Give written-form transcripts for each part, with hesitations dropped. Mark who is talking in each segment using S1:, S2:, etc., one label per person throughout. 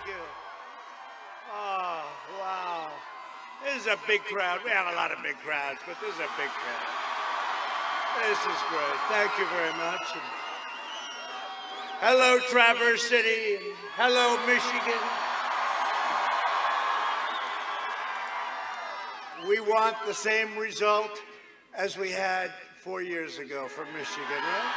S1: you. Oh, wow. This is a big crowd. We have a lot of big crowds, but this is a big crowd. This is great. Thank you very much. And hello, Traverse City. And hello, Michigan. We want the same result as we had 4 years ago from Michigan, right?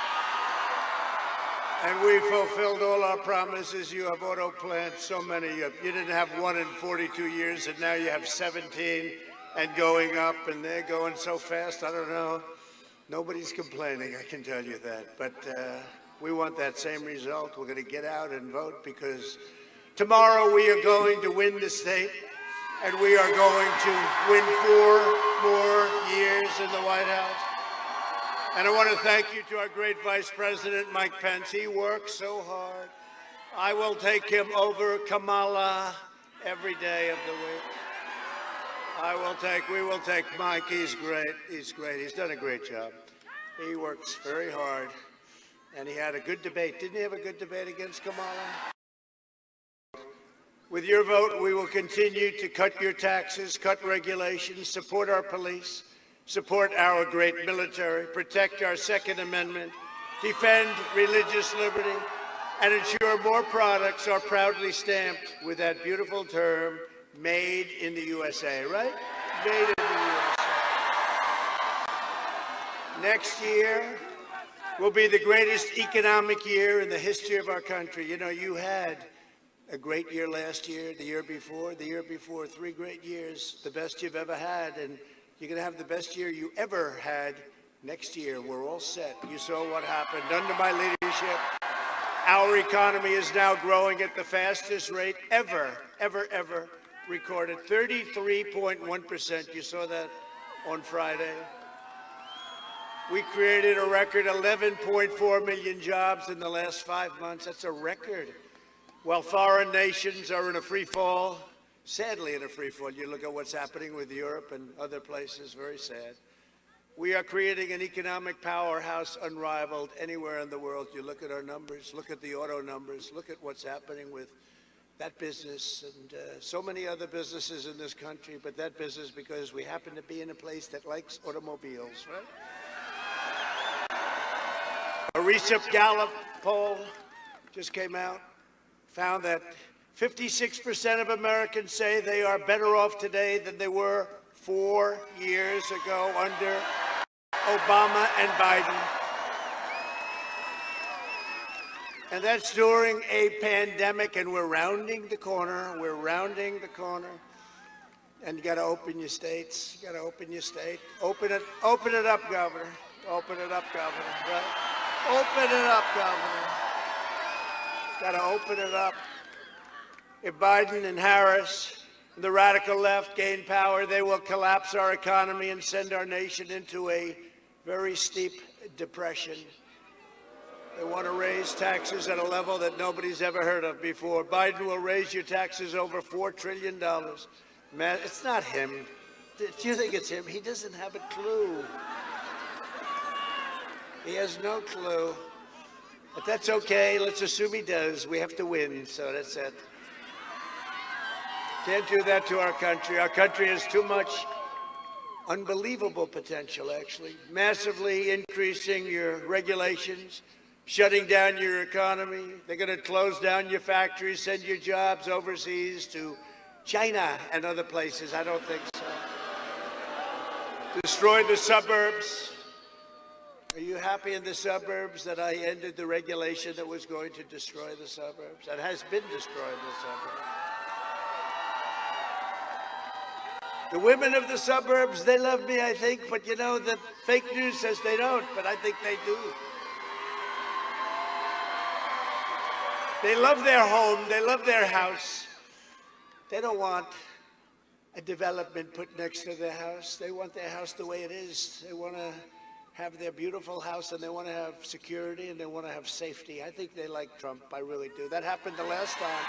S1: And we fulfilled all our promises. You have auto plants, so many. You didn't have one in 42 years, and now you have 17 and going up, and they're going so fast, I don't know. Nobody's complaining, I can tell you that. But we want that same result. We're going to get out and vote because tomorrow we are going to win the state, and we are going to win 4 more years in the White House. And I want to thank you to our great Vice President, Mike Pence. He works so hard. I will take him over Kamala every day of the week. We will take Mike. He's great. He's great. He's done a great job. He works very hard. And he had a good debate. Didn't he have a good debate against Kamala? With your vote, we will continue to cut your taxes, cut regulations, support our police, support our great military, protect our Second Amendment, defend religious liberty, and ensure more products are proudly stamped with that beautiful term, made in the USA, right? Made in the USA. Next year will be the greatest economic year in the history of our country. You know, you had a great year last year, the year before, 3 great years, the best you've ever had, and you're going to have the best year you ever had next year. We're all set. You saw what happened under my leadership. Our economy is now growing at the fastest rate ever recorded, 33.1%. You saw that on Friday. We created a record 11.4 million jobs in the last 5 months. That's a record. While foreign nations are in a free fall, sadly in a free fall. You look at what's happening with Europe and other places, very sad. We are creating an economic powerhouse unrivaled anywhere in the world. You look at our numbers, look at the auto numbers, look at what's happening with that business and so many other businesses in this country, but that business because we happen to be in a place that likes automobiles, right? A recent Gallup poll just came out, found that 56% of Americans say they are better off today than they were 4 years ago under Obama and Biden. And that's during a pandemic, and we're rounding the corner. We're rounding the corner. And you got to open your states. You got to open your state. Open it up, Governor. Open it up, Governor. Right? Open it up, Governor. Got to open it up. If Biden and Harris, and the radical left, gain power, they will collapse our economy and send our nation into a very steep depression. They want to raise taxes at a level that nobody's ever heard of before. Biden will raise your taxes over $4 trillion. Man, it's not him. Do you think it's him? He doesn't have a clue. He has no clue. But that's okay. Let's assume he does. We have to win, so that's it. Can't do that to our country. Our country has too much unbelievable potential, actually. Massively increasing your regulations, shutting down your economy. They're going to close down your factories, send your jobs overseas to China and other places. I don't think so. Destroy the suburbs. Are you happy in the suburbs that I ended the regulation that was going to destroy the suburbs? That has been destroying the suburbs. The women of the suburbs, they love me, I think, but you know, the fake news says they don't, but I think they do. They love their home, they love their house. They don't want a development put next to their house. They want their house the way it is. They want to have their beautiful house, and they want to have security, and they want to have safety. I think they like Trump, I really do. That happened the last time.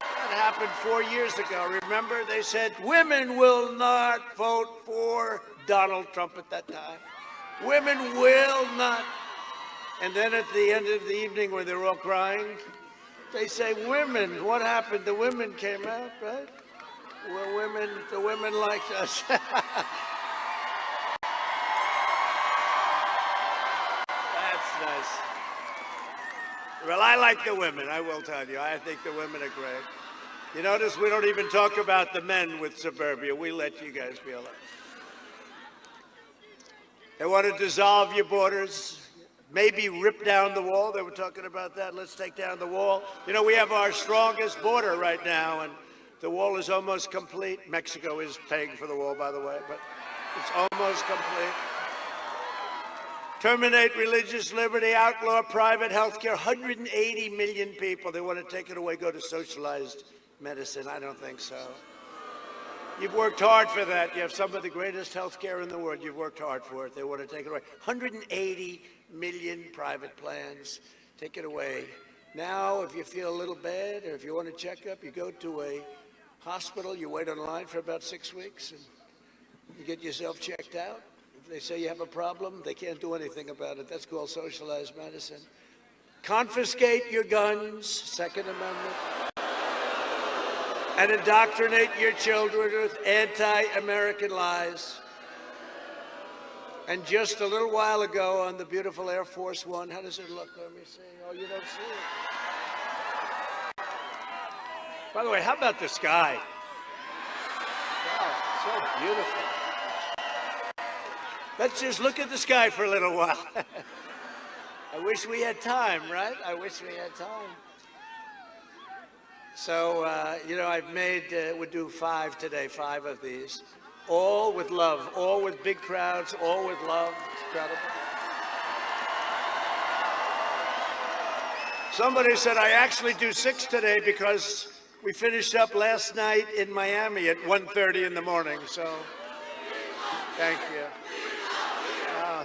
S1: That happened 4 years ago. Remember, they said women will not vote for Donald Trump at that time. Women will not. And then at the end of the evening, when they're all crying, They say women. What happened? The women came out, right? We're women. The women liked us. That's nice. Well, I like the women, I will tell you. I think the women are great. You notice we don't even talk about the men with suburbia. We let you guys be alone. They want to dissolve your borders, maybe rip down the wall. They were talking about that. Let's take down the wall. You know, we have our strongest border right now, and the wall is almost complete. Mexico is paying for the wall, by the way, but it's almost complete. Terminate religious liberty, outlaw private health care. 180 million people. They want to take it away, go to socialized medicine. I don't think so. You've worked hard for that. You have some of the greatest health care in the world. You've worked hard for it. They want to take it away. 180 million private plans. Take it away. Now, if you feel a little bad or if you want a checkup, you go to a hospital. You wait online for about 6 weeks and you get yourself checked out. If they say you have a problem, they can't do anything about it. That's called socialized medicine. Confiscate your guns, Second Amendment, and indoctrinate your children with anti-American lies. And just a little while ago on the beautiful Air Force One, how does it look? Let me see. Oh, you don't see it. By the way, how about the sky? Wow, so beautiful. Let's just look at the sky for a little while. I wish we had time, right? I wish we had time. So, you know, I've made, we'll do 5 today, 5 of these. All with love, all with big crowds, all with love. It's incredible. Somebody said I actually do 6 today because we finished up last night in Miami at 1:30 in the morning. So, thank you.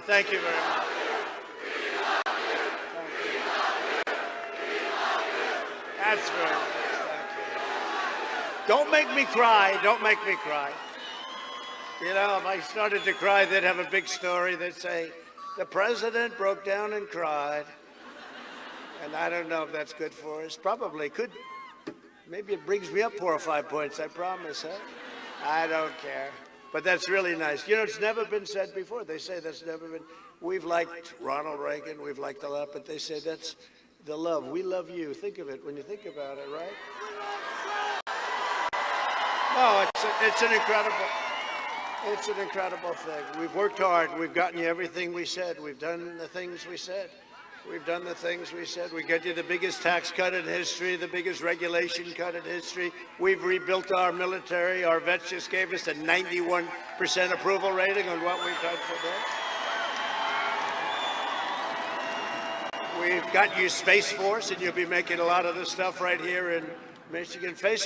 S1: Thank you very much. That's very nice. Thank you. Don't make me cry. Don't make me cry. You know, if I started to cry, they'd have a big story. They'd say, the president broke down and cried. And I don't know if that's good for us. Probably could. Maybe it brings me up 4 or 5 points, I promise, huh? I don't care. But that's really nice. You know, it's never been said before. They say that's never been. We've liked Ronald Reagan. We've liked a lot. But they say that's the love. We love you. Think of it when you think about it, right? No, it's an incredible thing. We've worked hard. We've gotten you everything we said. We've done the things we said. We've done the things we said. We got you the biggest tax cut in history, the biggest regulation cut in history. We've rebuilt our military. Our vets just gave us a 91% approval rating on what we've done for them. We've got you Space Force, and you'll be making a lot of this stuff right here in Michigan. Space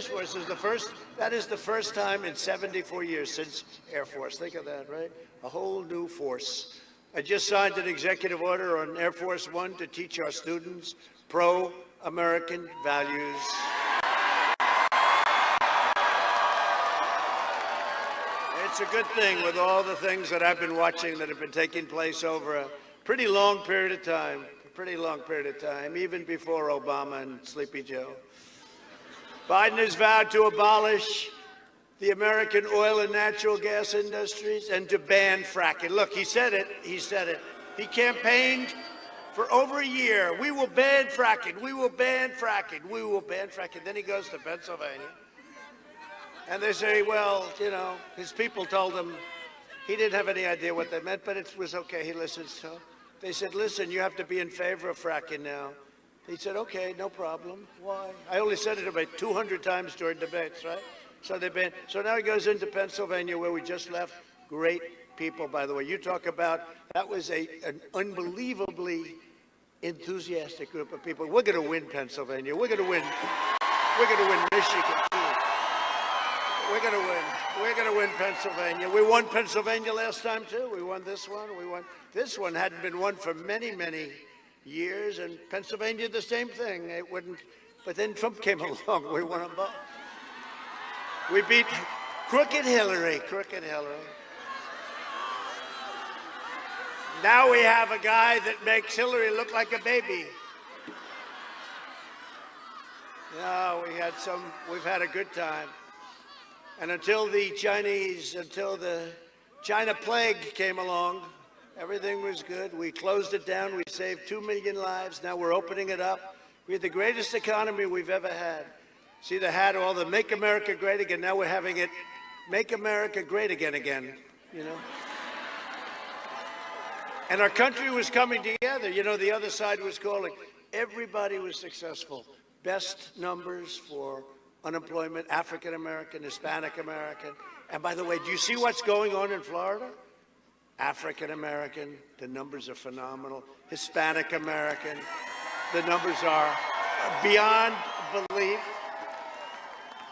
S1: Force is the first time in 74 years since Air Force. Think of that, right? A whole new force. I just signed an executive order on Air Force One to teach our students pro-American values. It's a good thing with all the things that I've been watching that have been taking place over a pretty long period of time, even before Obama and Sleepy Joe. Biden has vowed to abolish the American oil and natural gas industries and to ban fracking. Look, he said it. He campaigned for over a year. We will ban fracking. We will ban fracking. We will ban fracking. Then he goes to Pennsylvania. And they say, well, you know, his people told him he didn't have any idea what they meant, but it was okay. He listens to them. They said, listen, you have to be in favor of fracking now. He said, okay, no problem. Why? I only said it about 200 times during debates, right? So they banned. So now he goes into Pennsylvania, where we just left. Great people, by the way. You talk about, that was an unbelievably enthusiastic group of people. We're going to win Pennsylvania. We're going to win Michigan, too. We're going to win. We're going to win Pennsylvania. We won Pennsylvania last time, too. We won this one. This one hadn't been won for many, many years. And Pennsylvania, the same thing. It wouldn't. But then Trump came along. We won them both. We beat Crooked Hillary. Now we have a guy that makes Hillary look like a baby. No, we've had a good time. And until the China plague came along, everything was good. We closed it down. We saved 2 million lives. Now we're opening it up. We had the greatest economy we've ever had. See the hat, all the Make America Great Again. Now we're having it Make America Great Again, you know? And our country was coming together. You know, the other side was calling. Everybody was successful. Best numbers for unemployment, African American, Hispanic American. And by the way, do you see what's going on in Florida? African American, the numbers are phenomenal. Hispanic American, the numbers are beyond belief.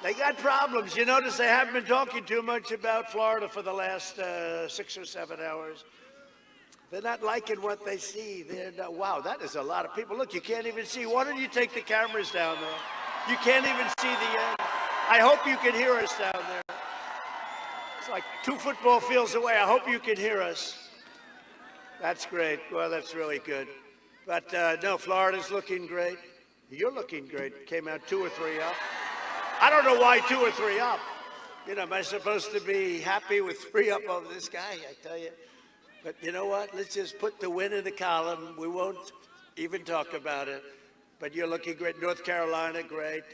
S1: They got problems. You notice they haven't been talking too much about Florida for the last 6 or 7 hours. They're not liking what they see. They're not, wow, that is a lot of people. Look, you can't even see. Why don't you take the cameras down there? You can't even see the end. I hope you can hear us down there. It's like 2 football fields away. I hope you can hear us. That's great. Well, that's really good. But no, Florida's looking great. You're looking great. Came out 2 or 3 up. I don't know why 2 or 3 up. You know, am I supposed to be happy with 3 up over this guy? I tell you. But you know what? Let's just put the win in the column. We won't even talk about it. But you're looking great. North Carolina, great.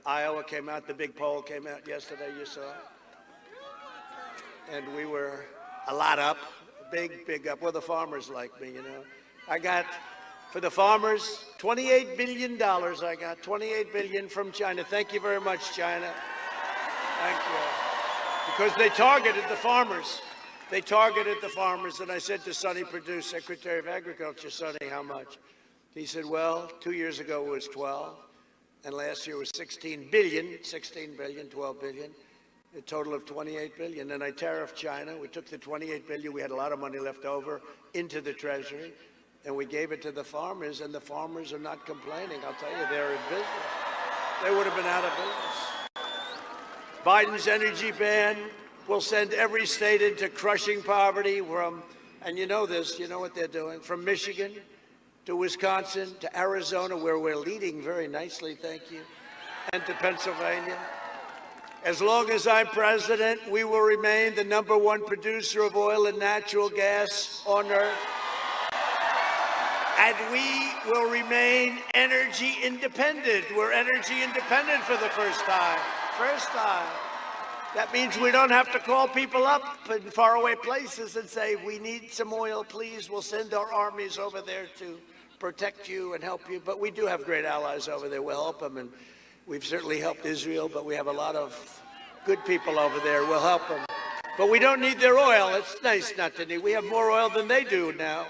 S1: Iowa came out. The big poll came out yesterday. You saw it. And we were a lot up. Big up. Well, the farmers like me, you know. I got, for the farmers, $28 billion. I got $28 billion from China. Thank you very much, China. Thank you. Because they targeted the farmers. They targeted the farmers, and I said to Sonny Perdue, Secretary of Agriculture, Sonny, how much? He said, well, 2 years ago it was 12, and last year was 16 billion, 12 billion, a total of 28 billion. And I tariffed China. We took the 28 billion, we had a lot of money left over, into the Treasury, and we gave it to the farmers, and the farmers are not complaining. I'll tell you, they're in business. They would have been out of business. Biden's energy ban will send every state into crushing poverty and you know this, you know what they're doing, from Michigan to Wisconsin to Arizona, where we're leading very nicely, thank you, and to Pennsylvania. As long as I'm president, we will remain the #1 producer of oil and natural gas on Earth. And we will remain energy independent. We're energy independent for the first time. First time. That means we don't have to call people up in faraway places and say, we need some oil, please. We'll send our armies over there to protect you and help you. But we do have great allies over there. We'll help them. And we've certainly helped Israel, but we have a lot of good people over there. We'll help them. But we don't need their oil. It's nice not to need. We have more oil than they do now.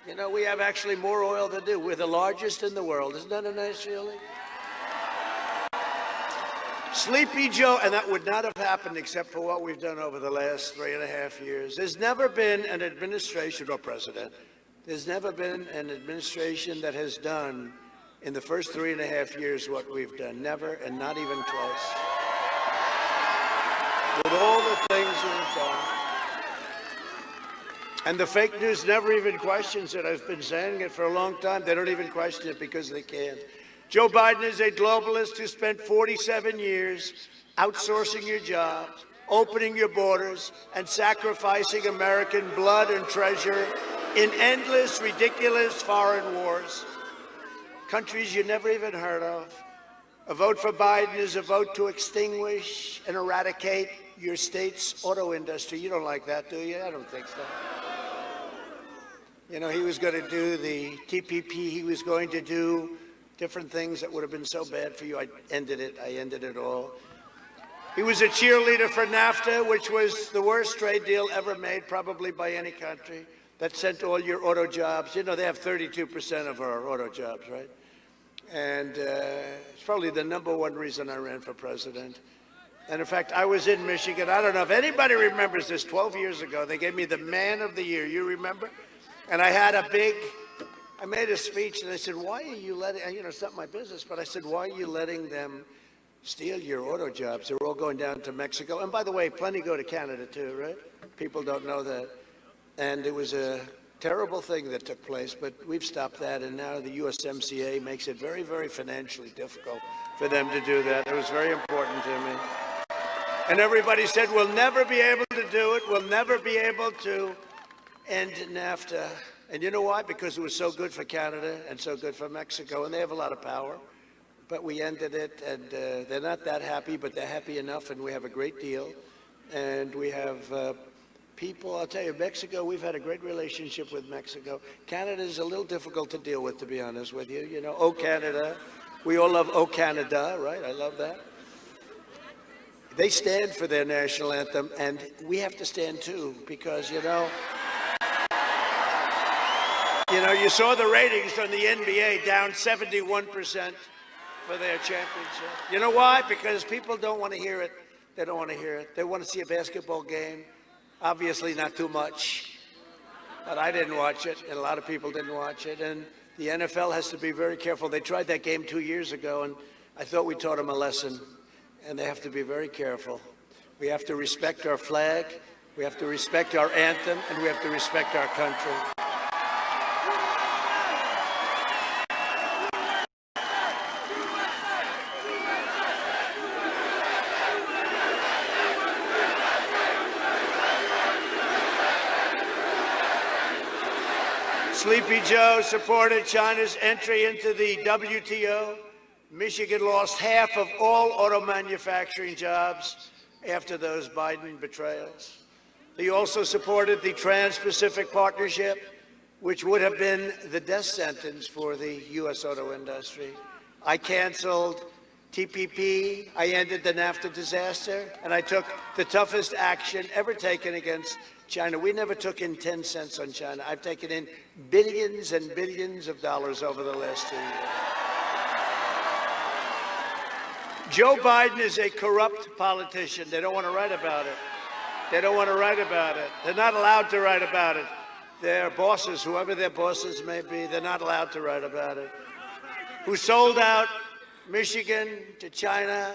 S1: You know, we have actually more oil than they do. We're the largest in the world. Isn't that a nice feeling? Sleepy Joe, and that would not have happened except for what we've done over the last 3.5 years. There's never been an administration or president, there's never been an administration that has done in the first 3.5 years what we've done. Never, and not even close. With all the things we've done. And the fake news never even questions it. I've been saying it for a long time. They don't even question it because they can't. Joe Biden is a globalist who spent 47 years outsourcing your jobs, opening your borders, and sacrificing American blood and treasure in endless, ridiculous foreign wars. Countries you never even heard of. A vote for Biden is a vote to extinguish and eradicate your state's auto industry. You don't like that, do you? I don't think so. You know, he was going to do the TPP. He was going to do different things that would have been so bad for you. I ended it all. He was a cheerleader for NAFTA, which was the worst trade deal ever made, probably by any country, that sent all your auto jobs. You know, they have 32% of our auto jobs, right? And it's probably the #1 reason I ran for president. And in fact, I was in Michigan. I don't know if anybody remembers this. 12 years ago, they gave me the Man of the Year. You remember? And I had I made a speech, and I said, why are you letting, you know, it's not my business, but I said, why are you letting them steal your auto jobs? They're all going down to Mexico. And by the way, plenty go to Canada too, right? People don't know that. And it was a terrible thing that took place, but we've stopped that, and now the USMCA makes it very, very financially difficult for them to do that. It was very important to me. And everybody said, we'll never be able to do it. We'll never be able to end NAFTA. And you know why? Because it was so good for Canada and so good for Mexico, and they have a lot of power. But we ended it, and they're not that happy, but they're happy enough, and we have a great deal. And we have people, I'll tell you, Mexico, we've had a great relationship with Mexico. Canada is a little difficult to deal with, to be honest with you. You know, oh, Canada. We all love oh, Canada, right? I love that. They stand for their national anthem, and we have to stand too, because, you you saw the ratings from the NBA down 71% for their championship. You know why? Because people don't want to hear it. They don't want to hear it. They want to see a basketball game. Obviously not too much, but I didn't watch it, and a lot of people didn't watch it. And the NFL has to be very careful. They tried that game 2 years ago, and I thought we taught them a lesson, and they have to be very careful. We have to respect our flag, we have to respect our anthem, and we have to respect our country. Sleepy Joe supported China's entry into the WTO. Michigan lost half of all auto manufacturing jobs after those Biden betrayals. He also supported the Trans-Pacific Partnership, which would have been the death sentence for the U.S. auto industry. I canceled TPP, I ended the NAFTA disaster, and I took the toughest action ever taken against China. We never took in 10 cents on China. I've taken in billions and billions of dollars over the last 2 years. Joe Biden is a corrupt politician. They don't want to write about it. They don't want to write about it. They're not allowed to write about it. Their bosses, whoever their bosses may be, they're not allowed to write about it. Who sold out Michigan to China?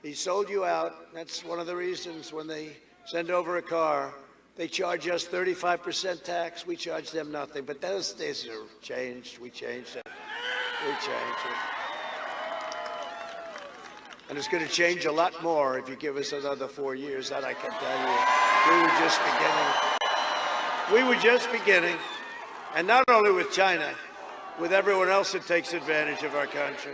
S1: He sold you out. That's one of the reasons when they send over a car, they charge us 35% tax. We charge them nothing. But those days are changed. We changed it. We changed it. And it's going to change a lot more if you give us another 4 years. That I can tell you. We were just beginning. And not only with China, with everyone else that takes advantage of our country.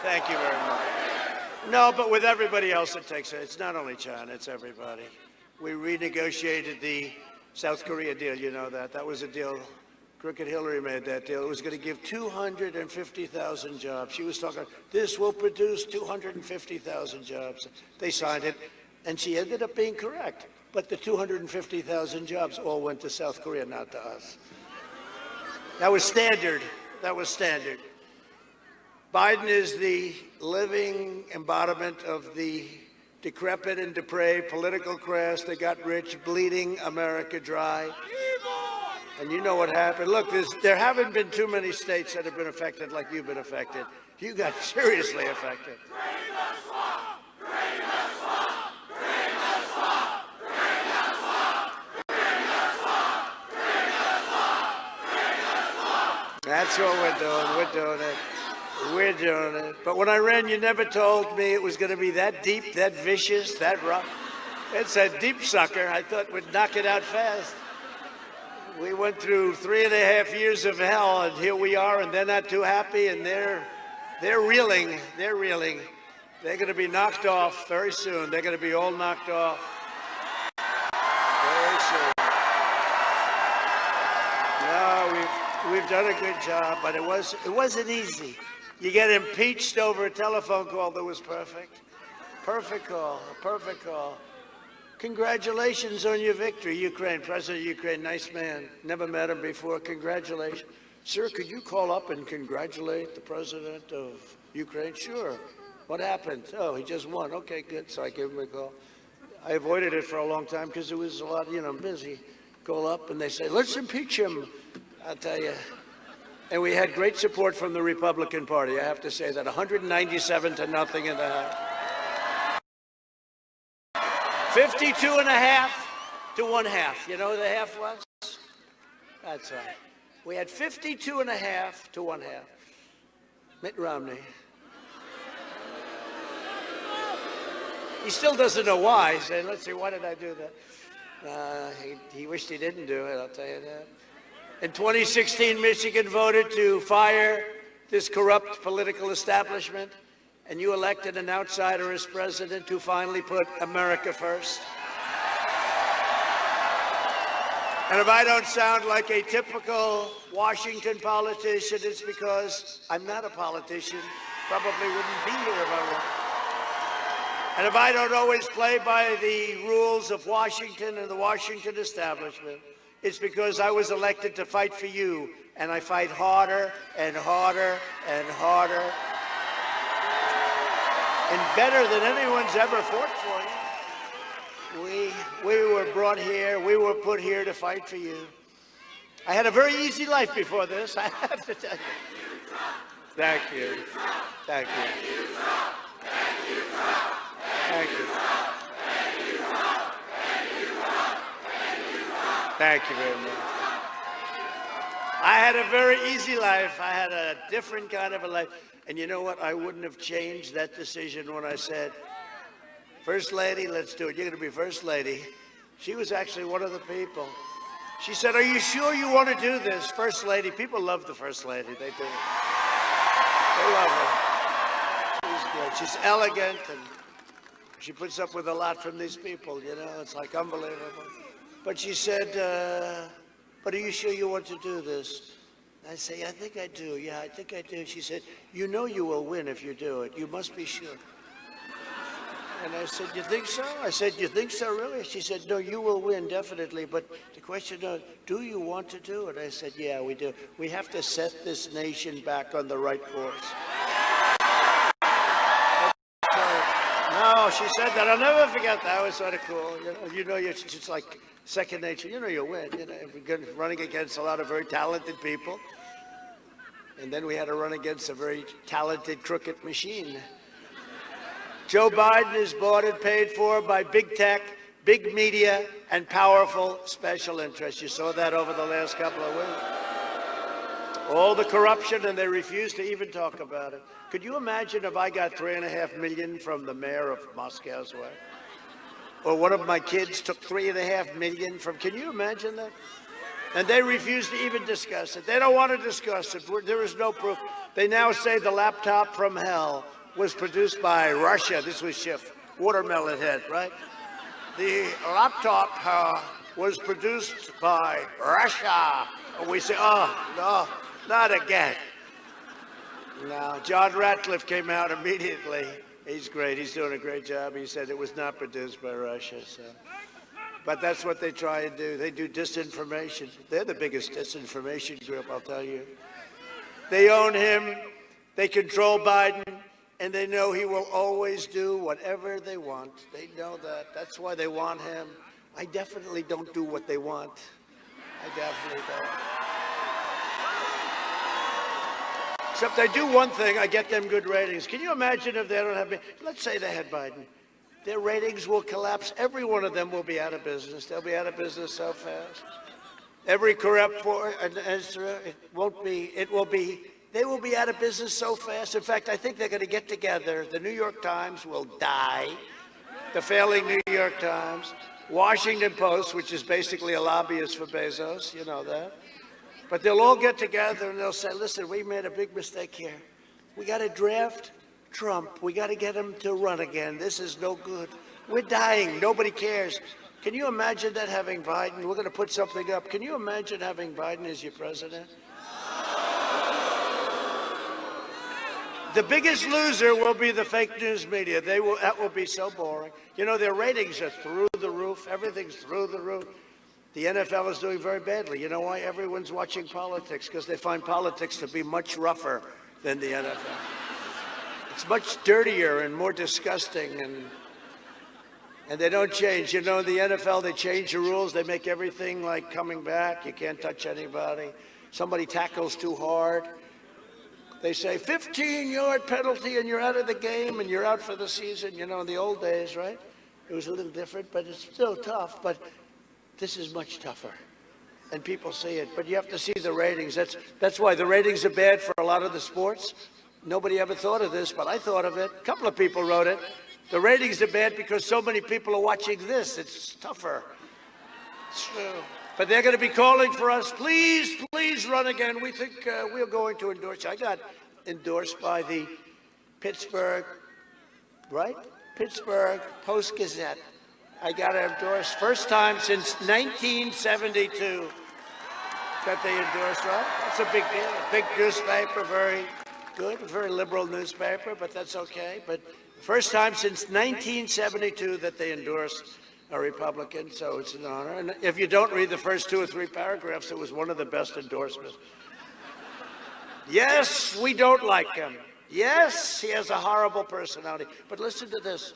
S1: Thank you very much. No, but with everybody else that takes it, it's not only China, it's everybody. We renegotiated the South Korea deal, you know that. That was a deal. Crooked Hillary made that deal. It was going to give 250,000 jobs. She was talking, this will produce 250,000 jobs. They signed it, and she ended up being correct. But the 250,000 jobs all went to South Korea, not to us. That was standard. That was standard. Biden is the living embodiment of the decrepit and depraved political class that got rich, bleeding America dry. And you know what happened. Look, there haven't been too many states that have been affected like you've been affected. You got seriously affected. That's what we're doing. We're doing it. We're doing it. But when I ran, you never told me it was going to be that deep, that vicious, that rough. It's a deep sucker. I thought we'd knock it out fast. We went through 3.5 years of hell, and here we are, and they're not too happy, and they're reeling. They're reeling. They're going to be knocked off very soon. They're going to be all knocked off very soon. No, we've done a good job, but it wasn't easy. You get impeached over a telephone call that was perfect. Perfect call, a perfect call. Congratulations on your victory, Ukraine. President of Ukraine, nice man. Never met him before. Congratulations. Sir, could you call up and congratulate the president of Ukraine? Sure. What happened? Oh, he just won. Okay, good. So I gave him a call. I avoided it for a long time because it was a lot, busy. Call up and they say, let's impeach him. I'll tell you. And we had great support from the Republican Party. I have to say that 197 to nothing in the House. 52 and a half to 1/2. You know who the half was? That's right. We had 52 and a half to 1/2. Mitt Romney. He still doesn't know why. He said, let's see, why did I do that? He wished he didn't do it, I'll tell you that. In 2016, Michigan voted to fire this corrupt political establishment, and you elected an outsider as president who finally put America first. And if I don't sound like a typical Washington politician, it's because I'm not a politician. Probably wouldn't be here if I were. And if I don't always play by the rules of Washington and the Washington establishment, it's because I was elected to fight for you, and I fight harder and harder and harder, and better than anyone's ever fought for you. We were brought here, we were put here to fight for you. I had a very easy life before this, I have to tell you. Thank you. Thank you. Thank you. Thank you very much. I had a very easy life. I had a different kind of a life. And you know what? I wouldn't have changed that decision when I said, First Lady, let's do it. You're going to be First Lady. She was actually one of the people. She said, are you sure you want to do this? First Lady. People love the First Lady. They do. They love her. She's great. She's elegant, and she puts up with a lot from these people, you know. It's like unbelievable. But she said, but are you sure you want to do this? I say, I think I do. Yeah, I think I do. She said, you know you will win if you do it. You must be sure. And I said, you think so? I said, you think so, really? She said, no, you will win, definitely. But the question is, do you want to do it? I said, yeah, we do. We have to set this nation back on the right course. No, she said that. I'll never forget that. It was sort of cool. You know, it's just like second nature. You know you'll win. You know, we're running against a lot of very talented people. And then we had to run against a very talented, crooked machine. Joe Biden is bought and paid for by big tech, big media, and powerful special interests. You saw that over the last couple of weeks. All the corruption, and they refuse to even talk about it. Could you imagine if I got $3.5 million from the mayor of Moscow's way? Or one of my kids took $3.5 million from, can you imagine that? And they refuse to even discuss it. They don't want to discuss it. There is no proof. They now say the laptop from hell was produced by Russia. This was Schiff, Watermelon Head, right? The laptop was produced by Russia. And we say, oh, no, not again. No, John Ratcliffe came out immediately. He's great. He's doing a great job. He said it was not produced by Russia. So. But that's what they try and do. They do disinformation. They're the biggest disinformation group, I'll tell you. They own him. They control Biden. And they know he will always do whatever they want. They know that. That's why they want him. I definitely don't do what they want. I definitely don't. Except I do one thing, I get them good ratings. Can you imagine if they don't have me? Let's say they had Biden. Their ratings will collapse. Every one of them will be out of business. They'll be out of business so fast. Every corrupt they will be out of business so fast. In fact, I think they're going to get together. The New York Times will die. The failing New York Times. Washington Post, which is basically a lobbyist for Bezos, you know that. But they'll all get together and they'll say, listen, we made a big mistake here. We got to draft Trump. We got to get him to run again. This is no good. We're dying. Nobody cares. Can you imagine that, having Biden? We're going to put something up. Can you imagine having Biden as your president? The biggest loser will be the fake news media. That will be so boring. You know, their ratings are through the roof. Everything's through the roof. The NFL is doing very badly. You know why? Everyone's watching politics because they find politics to be much rougher than the NFL. It's much dirtier and more disgusting, and they don't change. You know, the NFL, they change the rules. They make everything like coming back. You can't touch anybody. Somebody tackles too hard. They say 15-yard penalty and you're out of the game and you're out for the season. You know, in the old days, right? It was a little different, but it's still tough. But this is much tougher. And people see it. But you have to see the ratings. That's why the ratings are bad for a lot of the sports. Nobody ever thought of this, but I thought of it. A couple of people wrote it. The ratings are bad because so many people are watching this. It's tougher. It's true. But they're going to be calling for us. Please, please run again. We think we're going to endorse you. I got endorsed by the Pittsburgh, right? Pittsburgh Post-Gazette. I got endorsed first time since 1972 that they endorsed, right? That's a big deal. Big newspaper, very good, a very liberal newspaper, but that's okay. But first time since 1972 that they endorsed a Republican, so it's an honor. And if you don't read the first 2 or 3 paragraphs, it was one of the best endorsements. Yes, we don't like him. Yes, he has a horrible personality. But listen to this.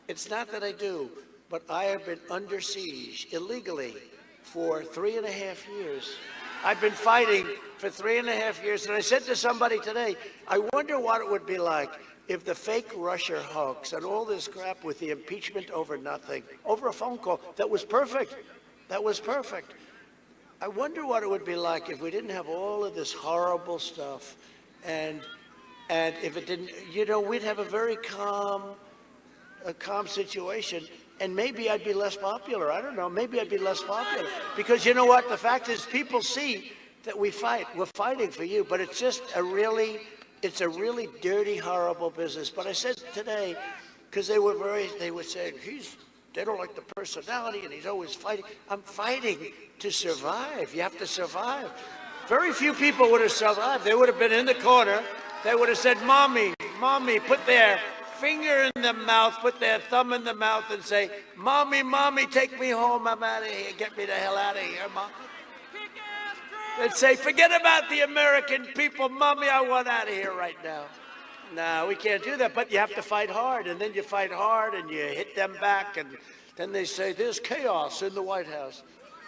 S1: It's not that I do, but I have been under siege illegally for 3.5 years. I've been fighting for 3.5 years, and I said to somebody today, I wonder what it would be like if the fake Russia hoax and all this crap with the impeachment over nothing, over a phone call that was perfect, I wonder what it would be like if we didn't have all of this horrible stuff, and if it didn't, we'd have a very calm situation, and maybe I'd be less popular. I don't know. Maybe I'd be less popular because you know what? The fact is, people see that we fight. We're fighting for you, but it's just it's a really dirty, horrible business. But I said today, because they were saying they don't like the personality, and he's always fighting. I'm fighting to survive. You have to survive. Very few people would have survived. They would have been in the corner. They would have said, "Mommy, mommy," put their finger in the mouth, put their thumb in the mouth, and say, "Mommy, mommy, take me home. I'm out of here. Get me the hell out of here, Mom." They'd say, "Forget about the American people, Mommy. I want out of here right now." No, we can't do that. But you have to fight hard, and then you fight hard, and you hit them back, and then they say, "There's chaos in the White House."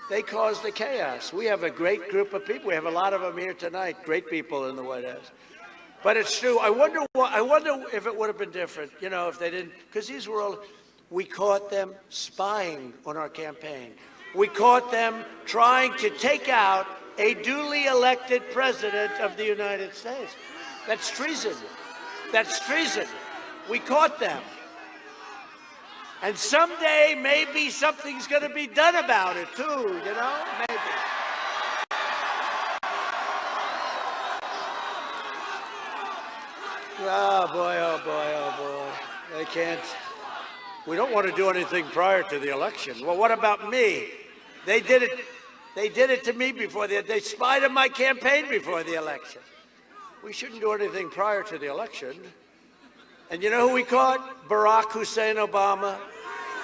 S1: They caused the chaos. We have a great group of people. We have a lot of them here tonight. Great people in the White House. But it's true. I wonder if it would have been different, if they didn't, because we caught them spying on our campaign. We caught them trying to take out a duly elected president of the United States. That's treason. That's treason. We caught them. And someday, maybe something's going to be done about it, too, maybe. Oh, boy, oh, boy, oh, boy. They can't. We don't want to do anything prior to the election. Well, what about me? They did it to me before they spied on my campaign before the election. We shouldn't do anything prior to the election. And you know who we caught? Barack Hussein Obama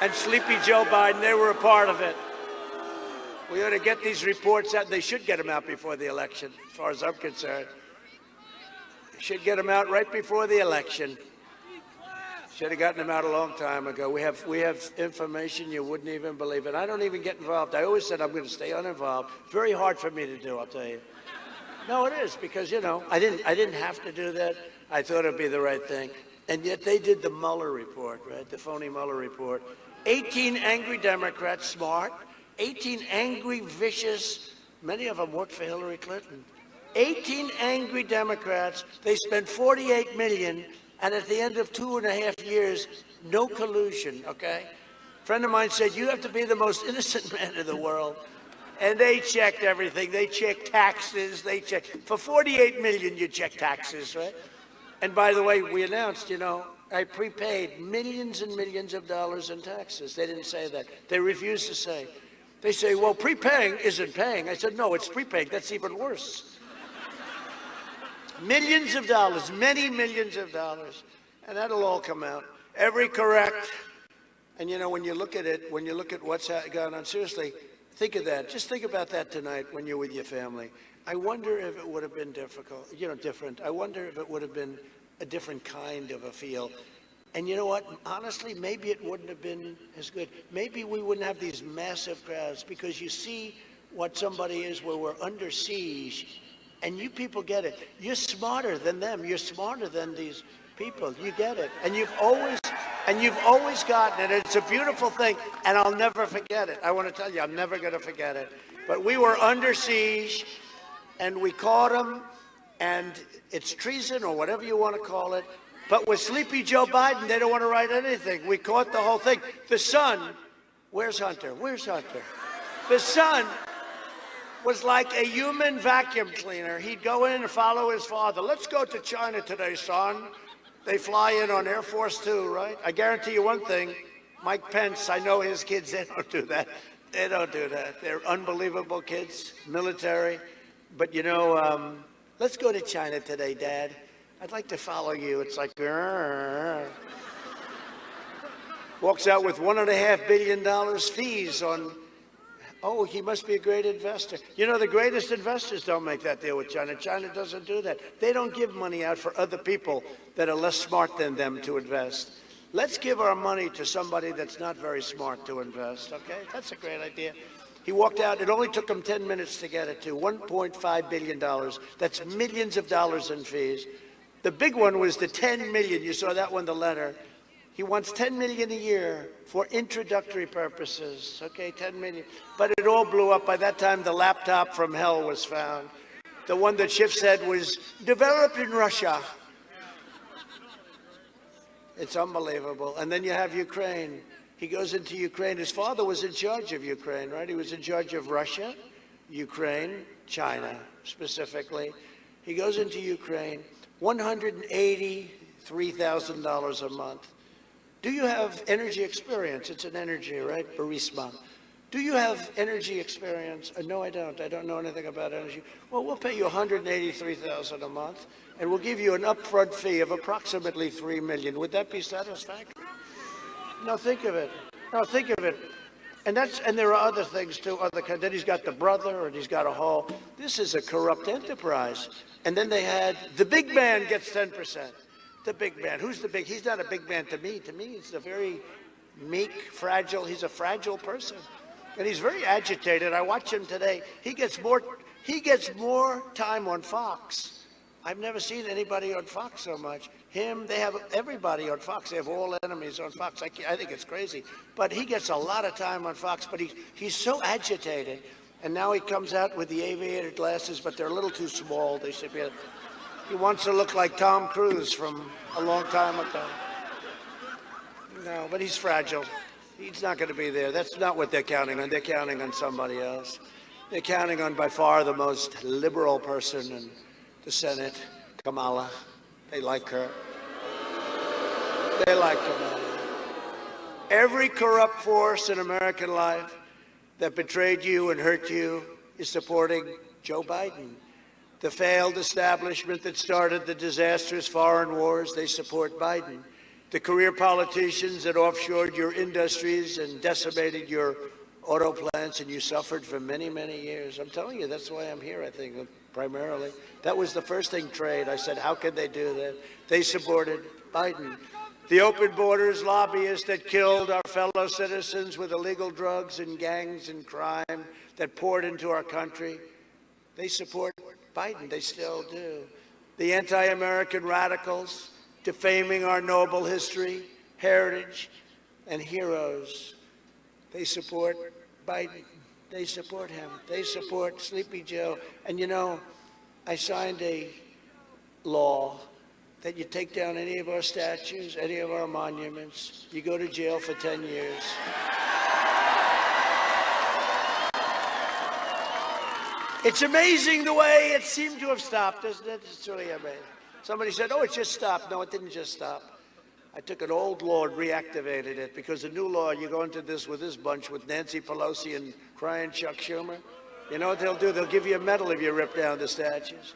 S1: and Sleepy Joe Biden. They were a part of it. We ought to get these reports out. They should get them out before the election, as far as I'm concerned. Should get them out right before the election. Should have gotten them out a long time ago. We have information you wouldn't even believe it. I don't even get involved. I always said I'm going to stay uninvolved. Very hard for me to do, I'll tell you. No, it is, because I didn't have to do that. I thought it'd be the right thing. And yet they did the Mueller report, right? The phony Mueller report. 18 angry Democrats, smart. 18 angry, vicious. Many of them worked for Hillary Clinton. 18 angry Democrats. They spent $48 million, and at the end of 2.5 years, no collusion, okay? A friend of mine said, you have to be the most innocent man in the world. And they checked everything. They checked taxes. For $48 million, you check taxes, right? And by the way, we announced, I prepaid millions and millions of dollars in taxes. They didn't say that. They refused to say. They say, well, prepaying isn't paying. I said, no, it's prepaying. That's even worse. Millions of dollars, many millions of dollars. And that'll all come out. Every correct. And, when you look at it, when you look at what's gone on, seriously, think of that. Just think about that tonight when you're with your family. I wonder if it would have been different. I wonder if it would have been a different kind of a feel. And you know what? Honestly, maybe it wouldn't have been as good. Maybe we wouldn't have these massive crowds, because you see what somebody is where we're under siege, and you people get it. You're smarter than them. You're smarter than these people. You get it. And you've always And you've always gotten it. It's a beautiful thing, and I'll never forget it. I want to tell you, I'm never going to forget it. But we were under siege, and we caught him, and it's treason or whatever you want to call it. But with Sleepy Joe Biden, they don't want to write anything. We caught the whole thing. The son, where's Hunter? Where's Hunter? The son was like a human vacuum cleaner. He'd go in and follow his father. Let's go to China today, son. They fly in on Air Force Two, right? I guarantee you one thing, Mike Pence, I know his kids, they don't do that. They don't do that. They're unbelievable kids, military. But you know, let's go to China today, Dad. I'd like to follow you. It's like, walks out with $1.5 billion fees on, oh, he must be a great investor. You know, the greatest investors don't make that deal with China. China doesn't do that. They don't give money out for other people that are less smart than them to invest. Let's give our money to somebody that's not very smart to invest, okay? That's a great idea. He walked out. It only took him 10 minutes to get it to $1.5 billion. That's millions of dollars in fees. The big one was the 10 million. You saw that one, the letter. He wants 10 million a year for introductory purposes. Okay, 10 million. But it all blew up. By that time, the laptop from hell was found. The one that Schiff said was developed in Russia. It's unbelievable. And then you have Ukraine. He goes into Ukraine. His father was in charge of Ukraine, right? He was in charge of Russia, Ukraine, China specifically. He goes into Ukraine, $183,000 a month. Do you have energy experience? It's an energy, right? Burisma. Do you have energy experience? No, I don't. I don't know anything about energy. Well, we'll pay you $183,000 a month, and we'll give you an upfront fee of approximately $3 million. Would that be satisfactory? No, think of it. No, think of it. And there are other things too. Then he's got the brother, and he's got a whole. This is a corrupt enterprise. And then they had the big man gets 10%. The big man. Who's the big? He's not a big man to me. To me, he's a very meek, fragile. He's a fragile person, and he's very agitated. I watch him today. He gets more time on Fox. I've never seen anybody on Fox so much. Him, they have everybody on Fox. They have all enemies on Fox. I think it's crazy. But he gets a lot of time on Fox. But he's so agitated, and now he comes out with the aviator glasses, but they're a little too small. They should be. He wants to look like Tom Cruise from a long time ago. No, but he's fragile. He's not going to be there. That's not what they're counting on. They're counting on somebody else. They're counting on by far the most liberal person in the Senate, Kamala. They like her. They like Kamala. Every corrupt force in American life that betrayed you and hurt you is supporting Joe Biden. The failed establishment that started the disastrous foreign wars, they support Biden. The career politicians that offshored your industries and decimated your auto plants, and you suffered for many, many years. I'm telling you, that's why I'm here, I think, primarily. That was the first thing, trade. I said, how can they do that? They supported Biden. The open borders lobbyists that killed our fellow citizens with illegal drugs and gangs and crime that poured into our country, they support Biden. They still do. The anti-American radicals defaming our noble history, heritage, and heroes, they support Biden. They support him. They support Sleepy Joe. And you know, I signed a law that you take down any of our statues, any of our monuments, you go to jail for 10 years. It's amazing the way it seemed to have stopped, isn't it? It's really amazing. Somebody said, oh, it just stopped. No, it didn't just stop. I took an old law and reactivated it, because the new law, you go into this with this bunch with Nancy Pelosi and crying Chuck Schumer. You know what they'll do? They'll give you a medal if you rip down the statues.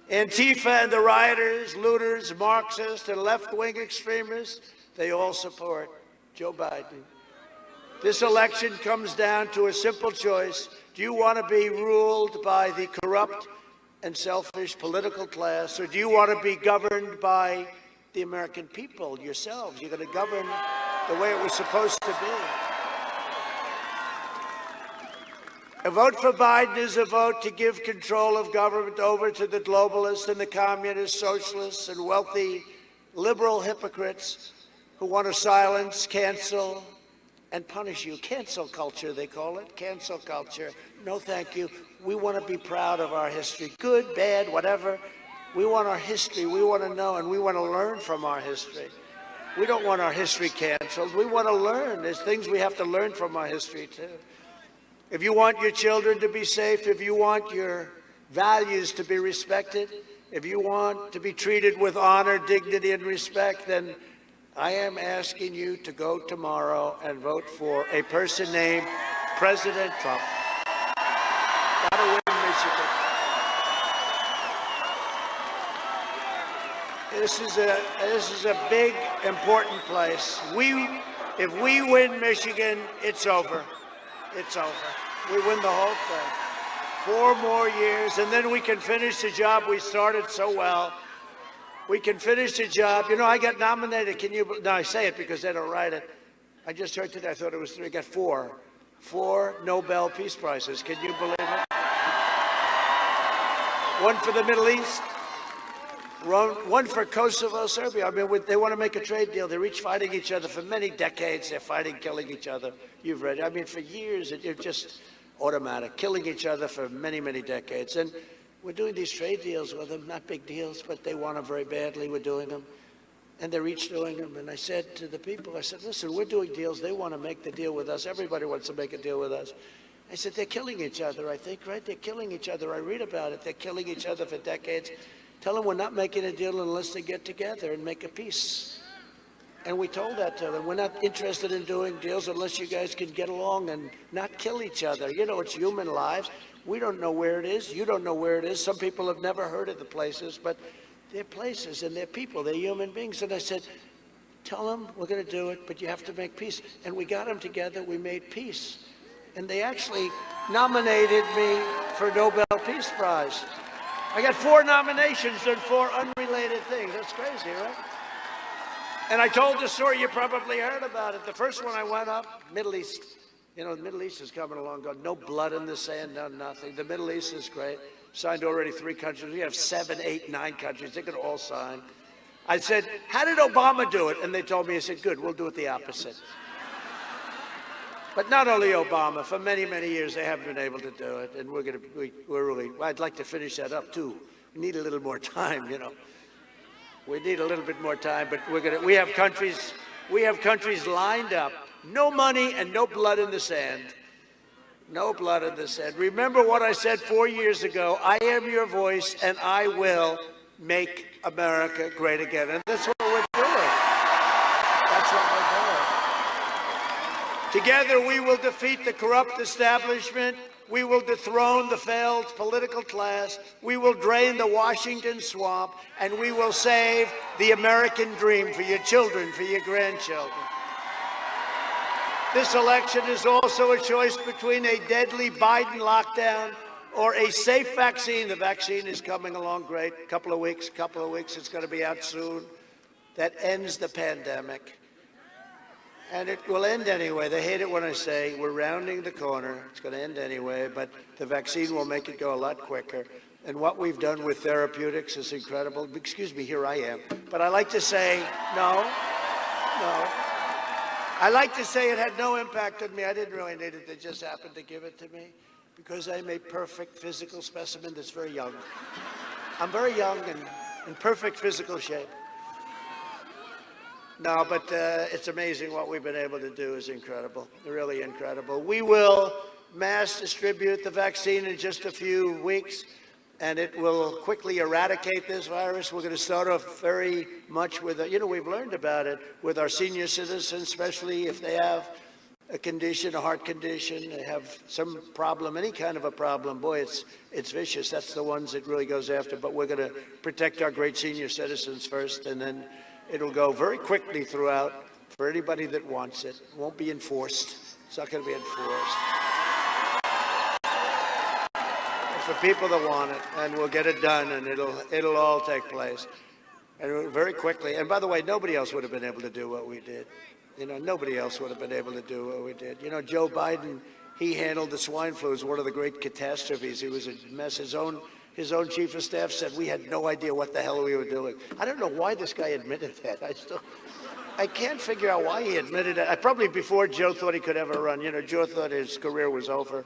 S1: Antifa and the rioters, looters, Marxists, and left-wing extremists, they all support Joe Biden. This election comes down to a simple choice. Do you want to be ruled by the corrupt and selfish political class, or do you want to be governed by the American people, yourselves? You're going to govern the way it was supposed to be. A vote for Biden is a vote to give control of government over to the globalists and the communists, socialists, and wealthy liberal hypocrites who want to silence, cancel, and punish you. Cancel culture, they call it. Cancel culture. No, thank you. We want to be proud of our history. Good, bad, whatever. We want our history. We want to know, and we want to learn from our history. We don't want our history canceled. We want to learn. There's things we have to learn from our history, too. If you want your children to be safe, if you want your values to be respected, if you want to be treated with honor, dignity, and respect, then I am asking you to go tomorrow and vote for a person named President Trump. Gotta win Michigan. This is a big, important place. If we win Michigan, it's over. It's over. We win the whole thing. 4 more years, and then we can finish the job we started so well. We can finish the job. You know, I got nominated. No, I say it because they don't write it. I just heard today, I thought it was 3. I got 4. 4 Nobel Peace Prizes. Can you believe it? 1 for the Middle East. 1 for Kosovo, Serbia. I mean, they want to make a trade deal. They're each fighting each other for many decades. They're fighting, killing each other. You've read it. I mean, for years, it's just automatic, killing each other for many, many decades. And we're doing these trade deals with them, not big deals, but they want them very badly. We're doing them. And they're each doing them. And I said to the people, I said, listen, we're doing deals. They want to make the deal with us. Everybody wants to make a deal with us. I said, they're killing each other, I think, right? They're killing each other. I read about it. They're killing each other for decades. Tell them we're not making a deal unless they get together and make a peace. And we told that to them. We're not interested in doing deals unless you guys can get along and not kill each other. You know, it's human lives. We don't know where it is. You don't know where it is. Some people have never heard of the places, but they're places and they're people. They're human beings. And I said, tell them we're going to do it, but you have to make peace. And we got them together. We made peace. And they actually nominated me for Nobel Peace Prize. I got 4 nominations and 4 unrelated things. That's crazy, right? And I told the story, you probably heard about it. The first one I went up, Middle East. You know, the Middle East is coming along, going, no blood in the sand, no nothing. The Middle East is great. Signed already 3 countries. We have 7, 8, 9 countries. They could all sign. I said, how did Obama do it? And they told me, I said, good, we'll do it the opposite. But not only Obama, for many, many years, they haven't been able to do it. And I'd like to finish that up, too. We need a little more time, you know. We need a little bit more time, but we have countries lined up. No money and no blood in the sand. No blood in the sand. Remember what I said 4 years ago. I am your voice, and I will make America great again. And that's what we're doing. That's what we're doing. Together, we will defeat the corrupt establishment. We will dethrone the failed political class. We will drain the Washington swamp, and we will save the American dream for your children, for your grandchildren. This election is also a choice between a deadly Biden lockdown or a safe vaccine. The vaccine is coming along great. Couple of weeks, it's going to be out soon. That ends the pandemic. And it will end anyway. They hate it when I say we're rounding the corner. It's going to end anyway, but the vaccine will make it go a lot quicker. And what we've done with therapeutics is incredible. Excuse me, here I am. But I like to say, no. I like to say it had no impact on me. I didn't really need it. They just happened to give it to me because I'm a perfect physical specimen that's very young. I'm very young and in perfect physical shape. No, but it's amazing what we've been able to do is incredible, really incredible. We will mass distribute the vaccine in just a few weeks, and it will quickly eradicate this virus. We're going to start off very much with, we've learned about it with our senior citizens, especially if they have a condition, a heart condition, they have some problem, any kind of a problem. Boy, it's vicious. That's the ones it really goes after. But we're going to protect our great senior citizens first, and then it'll go very quickly throughout for anybody that wants it. It won't be enforced. It's not going to be enforced. For people that want it, and we'll get it done, and it'll all take place, and very quickly. And by the way, nobody else would have been able to do what we did. Nobody else would have been able to do what we did. Joe Biden, he handled the swine flu as one of the great catastrophes. He was a mess. His own chief of staff said we had no idea what the hell we were doing. I don't know why this guy admitted that. I can't figure out why he admitted it. Probably before Joe thought he could ever run. You know, Joe thought his career was over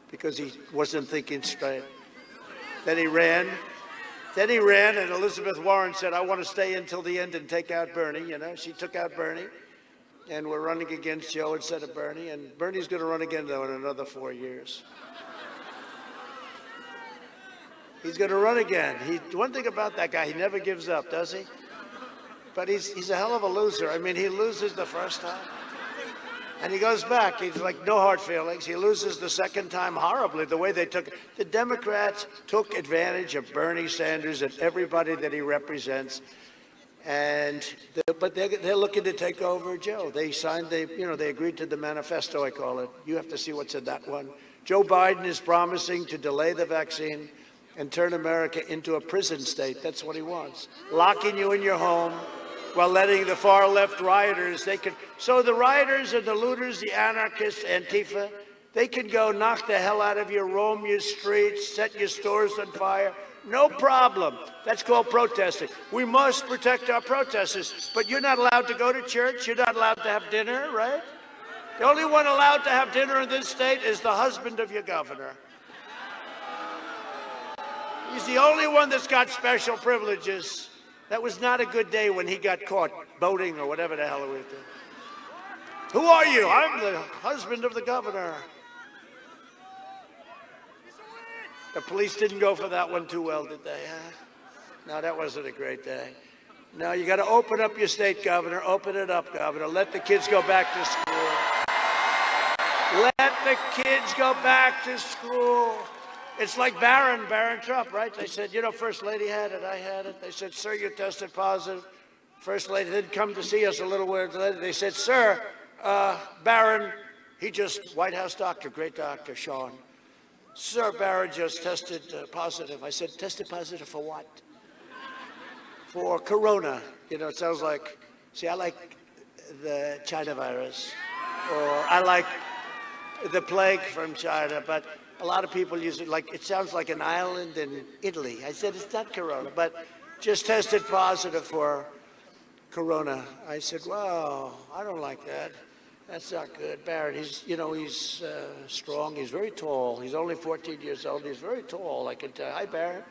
S1: because he wasn't thinking straight. Then he ran. And Elizabeth Warren said, I want to stay until the end and take out Bernie. You know, she took out Bernie. And we're running against Joe instead of Bernie. And Bernie's going to run again, though, in another 4 years. He's going to run again. One thing about that guy, he never gives up, does he? But he's a hell of a loser. I mean, he loses the first time, and he goes back. He's like, no hard feelings. He loses the second time horribly, the way they took it. The Democrats took advantage of Bernie Sanders and everybody that he represents, but they're looking to take over Joe. They signed, they agreed to the manifesto, I call it. You have to see what's in that one. Joe Biden is promising to delay the vaccine and turn America into a prison state. That's what he wants. Locking you in your home while letting the far left rioters, so the rioters and the looters, the anarchists, Antifa, they can go knock the hell out of you, roam your streets, set your stores on fire. No problem. That's called protesting. We must protect our protesters, but you're not allowed to go to church. You're not allowed to have dinner, right? The only one allowed to have dinner in this state is the husband of your governor. He's the only one that's got special privileges. That was not a good day when he got caught boating or whatever the hell it was. Who are you? I'm the husband of the governor. The police didn't go for that one too well, did they? No, that wasn't a great day. No, you got to open up your state, Governor. Open it up, Governor. Let the kids go back to school. Let the kids go back to school. It's like Barron Trump, right? They said, First Lady had it, I had it. They said, sir, you tested positive. First Lady didn't come to see us a little while later. They said, sir, Barron, White House doctor, great doctor, Sean. Sir, Barron just tested positive. I said, tested positive for what? For corona. It sounds like, I like the China virus, or I like the plague from China, but a lot of people use it like, it sounds like an island in Italy. I said, it's not corona, but just tested positive for corona. I said, well, I don't like that. That's not good. Barron, he's strong. He's very tall. He's only 14 years old. He's very tall, I can tell. Hi, Barron.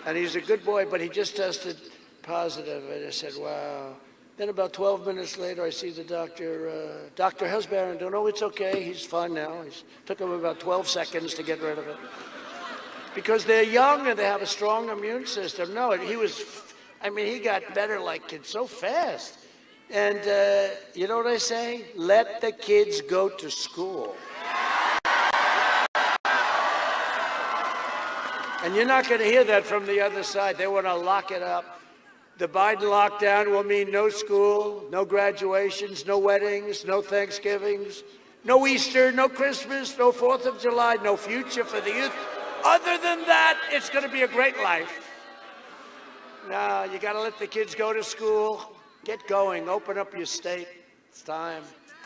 S1: And he's a good boy, but he just tested positive. And I said, wow. Then about 12 minutes later, I see the doctor. Doctor, how's Barron doing? Oh, it's okay. He's fine now. It took him about 12 seconds to get rid of it. Because they're young and they have a strong immune system. No, he got better so fast. And you know what I say? Let the kids go to school. And you're not going to hear that from the other side. They want to lock it up. The Biden lockdown will mean no school, no graduations, no weddings, no Thanksgivings, no Easter, no Christmas, no 4th of July, no future for the youth. Other than that, it's going to be a great life. No, you got to let the kids go to school. Get going. Open up your state. It's time.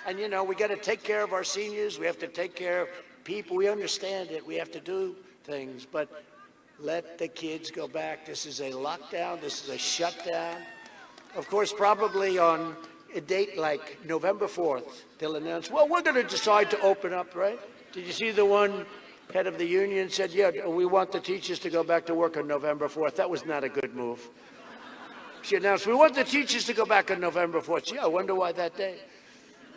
S1: And, we got to take care of our seniors. We have to take care of people. We understand it. We have to do things. But let the kids go back. This is a lockdown. This is a shutdown. Of course, probably on a date like November 4th, they'll announce, well, we're going to decide to open up, right? Did you see the one head of the union said, yeah, we want the teachers to go back to work on November 4th. That was not a good move. She announced, we want the teachers to go back on November 4th. Gee, I wonder why that day.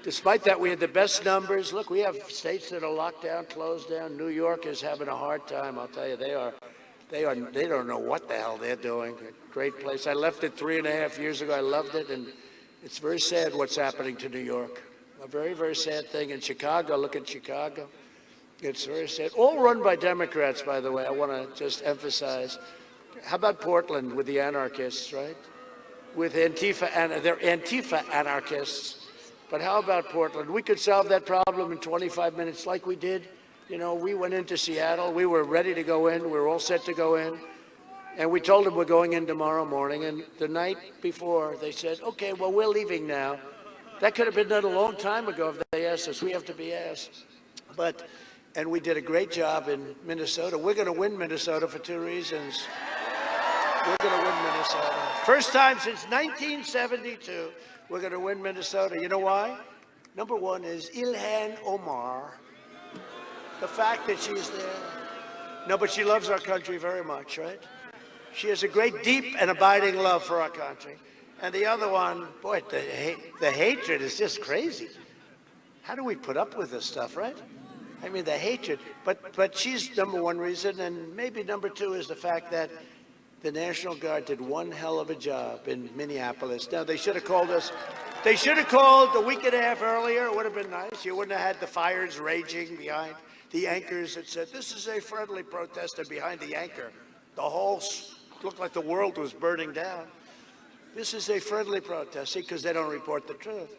S1: Despite that, we had the best numbers. Look, we have states that are locked down, closed down. New York is having a hard time. I'll tell you, they don't know what the hell they're doing. Great place. I left it 3.5 years ago. I loved it, and it's very sad what's happening to New York. A very, very sad thing. In Chicago, look at Chicago. It's very sad. All run by Democrats, by the way. I want to just emphasize. How about Portland with the anarchists, right? With Antifa, and they're Antifa anarchists. But how about Portland? We could solve that problem in 25 minutes like we did. We went into Seattle. We were ready to go in. We were all set to go in. And we told them we're going in tomorrow morning. And the night before, they said, okay, well, we're leaving now. That could have been done a long time ago if they asked us. We have to be asked. And we did a great job in Minnesota. We're going to win Minnesota for 2 reasons. We're going to win Minnesota. First time since 1972, we're going to win Minnesota. You know why? Number one is Ilhan Omar. The fact that she's there. No, but she loves our country very much, right? She has a great, deep, and abiding love for our country. And the other one, boy, the hatred is just crazy. How do we put up with this stuff, right? I mean, the hatred. But she's number one reason, and maybe number two is the fact that the National Guard did one hell of a job in Minneapolis. Now, they should have called us. They should have called a week and a half earlier. It would have been nice. You wouldn't have had the fires raging behind the anchors that said, this is a friendly protest, and behind the anchor, the whole looked like the world was burning down. This is a friendly protest, see, because they don't report the truth.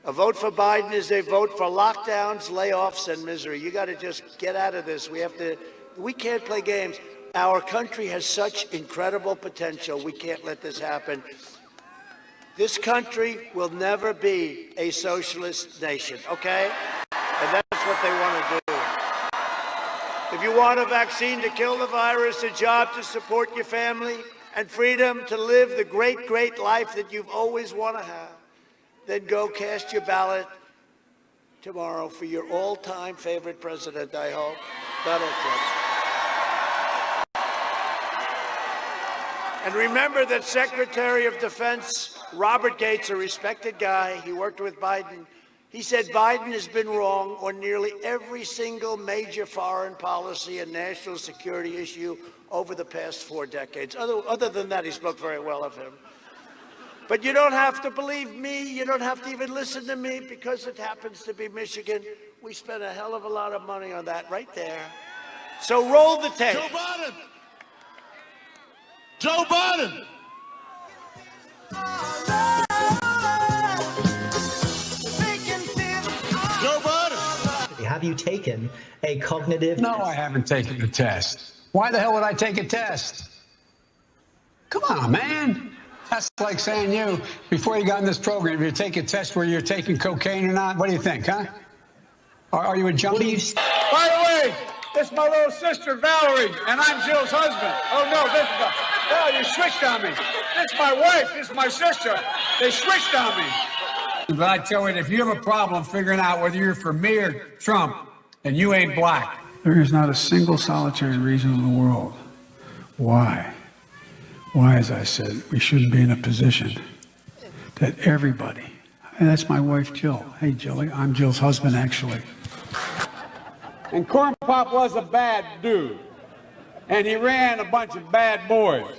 S1: A vote for Biden is a vote for lockdowns, layoffs, and misery. You got to just get out of this. We can't play games. Our country has such incredible potential. We can't let this happen. This country will never be a socialist nation, okay? And that's what they want to do. If you want a vaccine to kill the virus, a job to support your family, and freedom to live the great, great life that you've always wanted to have, then go cast your ballot tomorrow for your all-time favorite president, I hope, Donald Trump. And remember that Secretary of Defense Robert Gates, a respected guy, he worked with Biden, he said Biden has been wrong on nearly every single major foreign policy and national security issue over the past 4 decades. Other than that, he spoke very well of him. But you don't have to believe me. You don't have to even listen to me because it happens to be Michigan. We spent a hell of a lot of money on that right there. So roll the tape.
S2: Joe Biden. Joe Biden. Joe Biden.
S3: Have you taken a cognitive
S4: No, I haven't taken the test. Why the hell would I take a test? Come on, man. That's like saying you, before you got in this program, if you take a test where you're taking cocaine or not, what do you think, huh? Are you a junkie?
S5: By the way, this is my little sister, Valerie, and I'm Jill's husband. Oh, no, you switched on me. This is my wife. This is my sister. They switched on me.
S4: But I tell you, if you have a problem figuring out whether you're for me or Trump, and you ain't black.
S6: There is not a single solitary reason in the world why, as I said, we shouldn't be in a position that everybody, and that's my wife, Jill. Hey, Jilly, I'm Jill's husband, actually.
S5: And Corn Pop was a bad dude. And he ran a bunch of bad boys.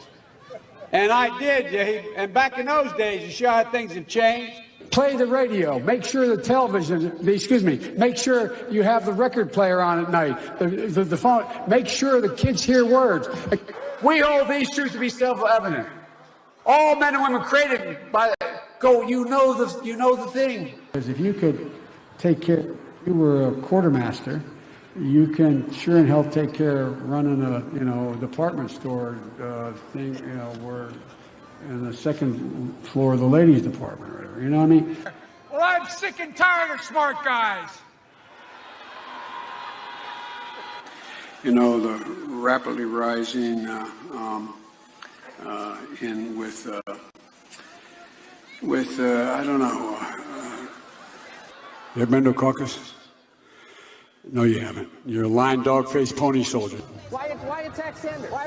S5: And I did, and back in those days, you sure how things have changed?
S6: Play the radio. Make sure the television, make sure you have the record player on at night, the phone. Make sure the kids hear words.
S5: We hold these truths to be self-evident. All men and women created by go. You know the thing.
S6: Because if you could take care, you were a quartermaster, you can sure and hell take care of running a department store thing, where in the second floor of the ladies department or whatever. You know what I mean?
S5: Well, I'm sick and tired of smart guys.
S6: You know, the rapidly rising I don't know. You ever been to a caucus? No, you haven't. You're a lying dog-faced pony soldier.
S5: Why attack Sanders? Why?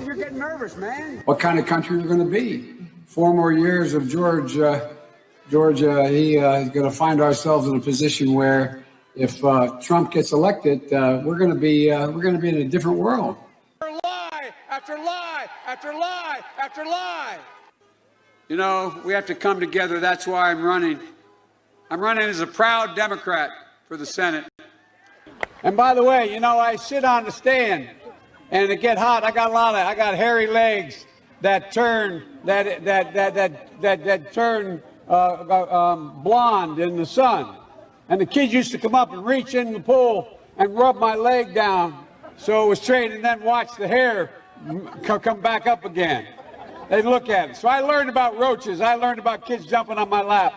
S5: You're getting nervous, man.
S6: What kind of country we're going to be? 4 more years of Georgia, he's going to find ourselves in a position where if Trump gets elected, we're going to be in a different world.
S5: Lie after lie after lie after lie. You know, we have to come together. That's why I'm running. I'm running as a proud Democrat for the Senate. And by the way, I sit on the stand, and it get hot. I got hairy legs that turn blonde in the sun. And the kids used to come up and reach in the pool and rub my leg down so it was straight, and then watch the hair come back up again. They look at it. So I learned about roaches. I learned about kids jumping on my lap.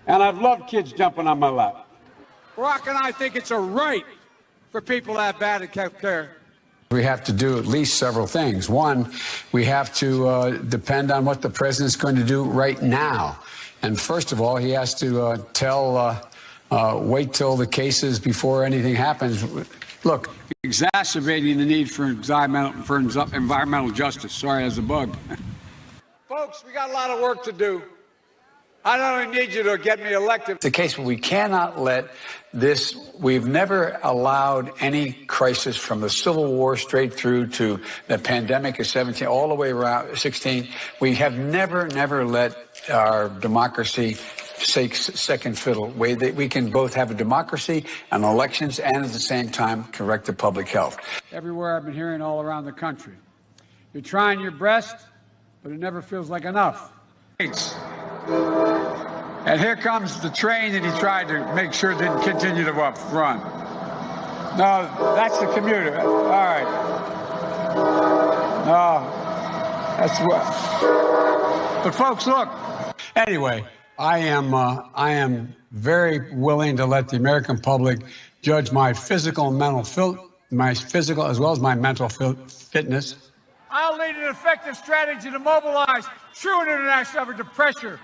S5: And I've loved kids jumping on my lap. Barack and I think it's a right for people to have bad health care.
S4: We have to do at least several things. One, we have to depend on what the president's going to do right now. And first of all, he has to wait till the cases before anything happens. Look,
S5: Exacerbating the need for environmental justice. Sorry, as a bug. Folks, we got a lot of work to do. I not only need you to get me elected.
S4: the case, but we cannot let this. We've never allowed any crisis from the Civil War straight through to the pandemic of 17, all the way around 16. We have never let our democracy take second fiddle. We can both have a democracy and elections and at the same time correct the public health.
S5: Everywhere I've been hearing all around the country. You're trying your best, but it never feels like enough. And here comes the train that he tried to make sure didn't continue to run. No, that's the commuter. All right. No, that's what. But folks, look.
S4: Anyway, I am very willing to let the American public judge my physical and mental my physical as well as my mental fitness.
S5: I'll lead an effective strategy to mobilize true and international effort to pressure.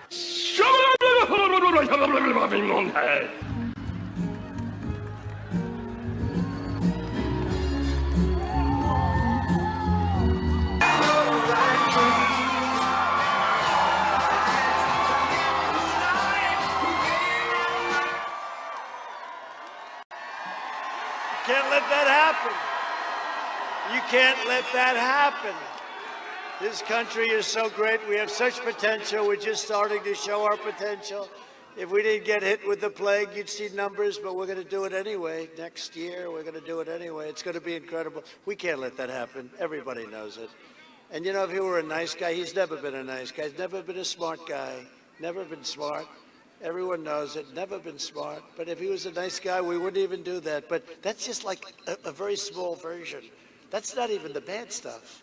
S1: Can't let that happen. You can't let that happen. This country is so great. We have such potential. We're just starting to show our potential. If we didn't get hit with the plague, you'd see numbers, but we're going to do it anyway. Next year, we're going to do it anyway. It's going to be incredible. We can't let that happen. Everybody knows it. And you know, if he were a nice guy, he's never been a nice guy. He's never been a smart guy. Never been smart. Everyone knows it. Never been smart. But if he was a nice guy, we wouldn't even do that. But that's just like a very small version. That's not even the bad stuff.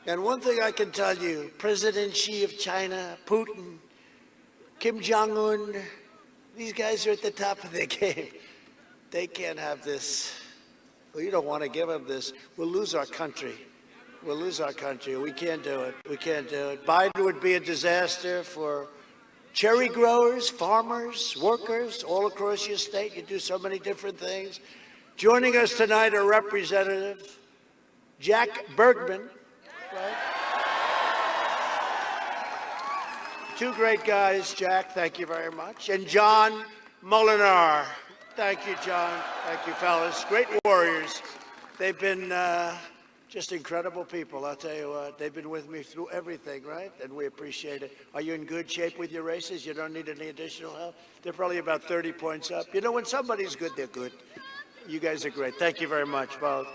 S1: And one thing I can tell you, President Xi of China, Putin, Kim Jong-un, these guys are at the top of their game. They can't have this. Well, you don't want to give them this. We'll lose our country. We'll lose our country. We can't do it. We can't do it. Biden would be a disaster for cherry growers, farmers, workers all across your state. You do so many different things. Joining us tonight are Representative Jack Bergman. Right? Two great guys, Jack, thank you very much. And John Molinar. Thank you, John. Thank you, fellas. Great warriors. They've been just incredible people, I'll tell you what. They've been with me through everything, right? And we appreciate it. Are you in good shape with your races? You don't need any additional help? They're probably about 30 points up. You know, when somebody's good, they're good. You guys are great. Thank you very much, both.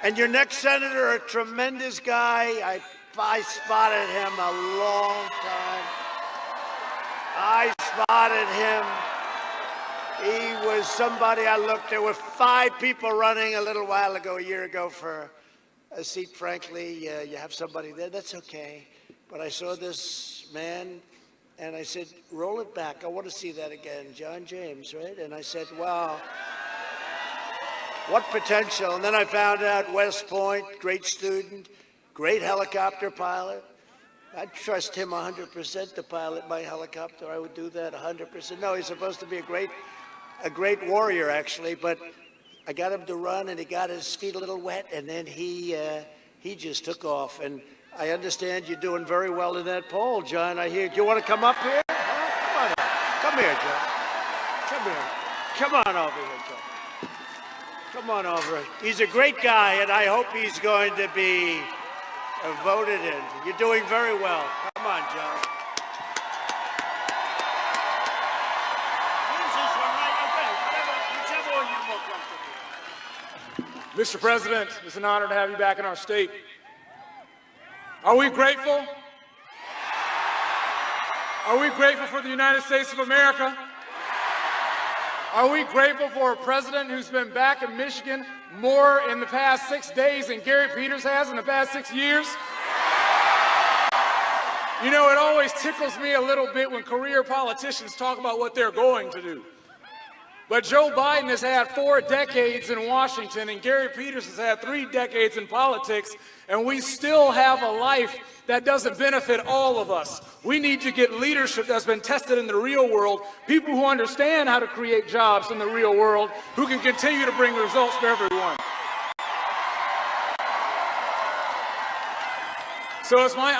S1: And your next senator, a tremendous guy. I spotted him a long time. I spotted him. He was somebody I looked. There were 5 people running a little while ago, a year ago, for a seat. Frankly, you have somebody there, that's okay. But I saw this man, and I said, roll it back. I want to see that again. John James, right? And I said, wow. What potential. And then I found out West Point, great student, great helicopter pilot. I'd trust him 100% to pilot my helicopter. I would do that 100%. No, he's supposed to be a great warrior, actually, but I got him to run, and he got his feet a little wet, and then he just took off. And I understand you're doing very well in that poll, John. I hear. Do you want to come up here? Huh? Come here, John. Come here. Come on over here, John. Come on over. He's a great guy, and I hope he's going to be voted in. You're doing very well. Come on, John. Use this one, right? Okay, whichever one you're more comfortable.
S7: Mr. President, it's an honor to have you back in our state. Are we grateful? Are we grateful for the United States of America? Are we grateful for a president who's been back in Michigan more in the past 6 days than Gary Peters has in the past 6 years? You know, it always tickles me a little bit when career politicians talk about what they're going to do. But Joe Biden has had 4 decades in Washington, and Gary Peters has had 3 decades in politics, and we still have a life that doesn't benefit all of us. We need to get leadership that's been tested in the real world, people who understand how to create jobs in the real world, who can continue to bring results for everyone. So it's my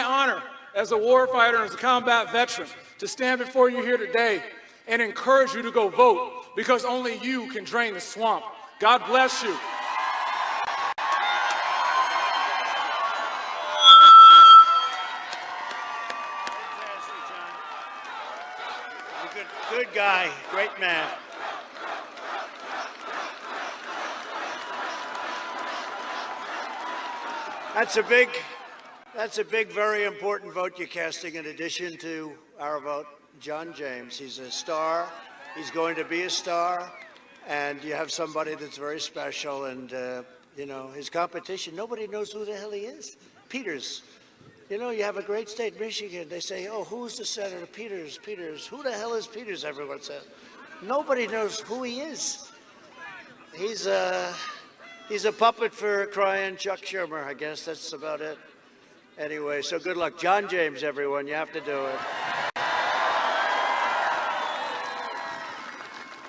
S7: honor as a warfighter and as a combat veteran to stand before you here today and encourage you to go vote, because only you can drain the swamp. God bless you.
S1: Good guy, great man. That's a big, very important vote you're casting in addition to our vote. John James, he's a star. He's going to be a star. And you have somebody that's very special. And, you know, his competition, nobody knows who the hell he is. Peters. You know, you have a great state, Michigan. They say, oh, who's the senator? Peters. Who the hell is Peters, everyone says. Nobody knows who he is. He's a puppet for crying Chuck Schumer. I guess that's about it. Anyway, so good luck. John James, everyone. You have to do it.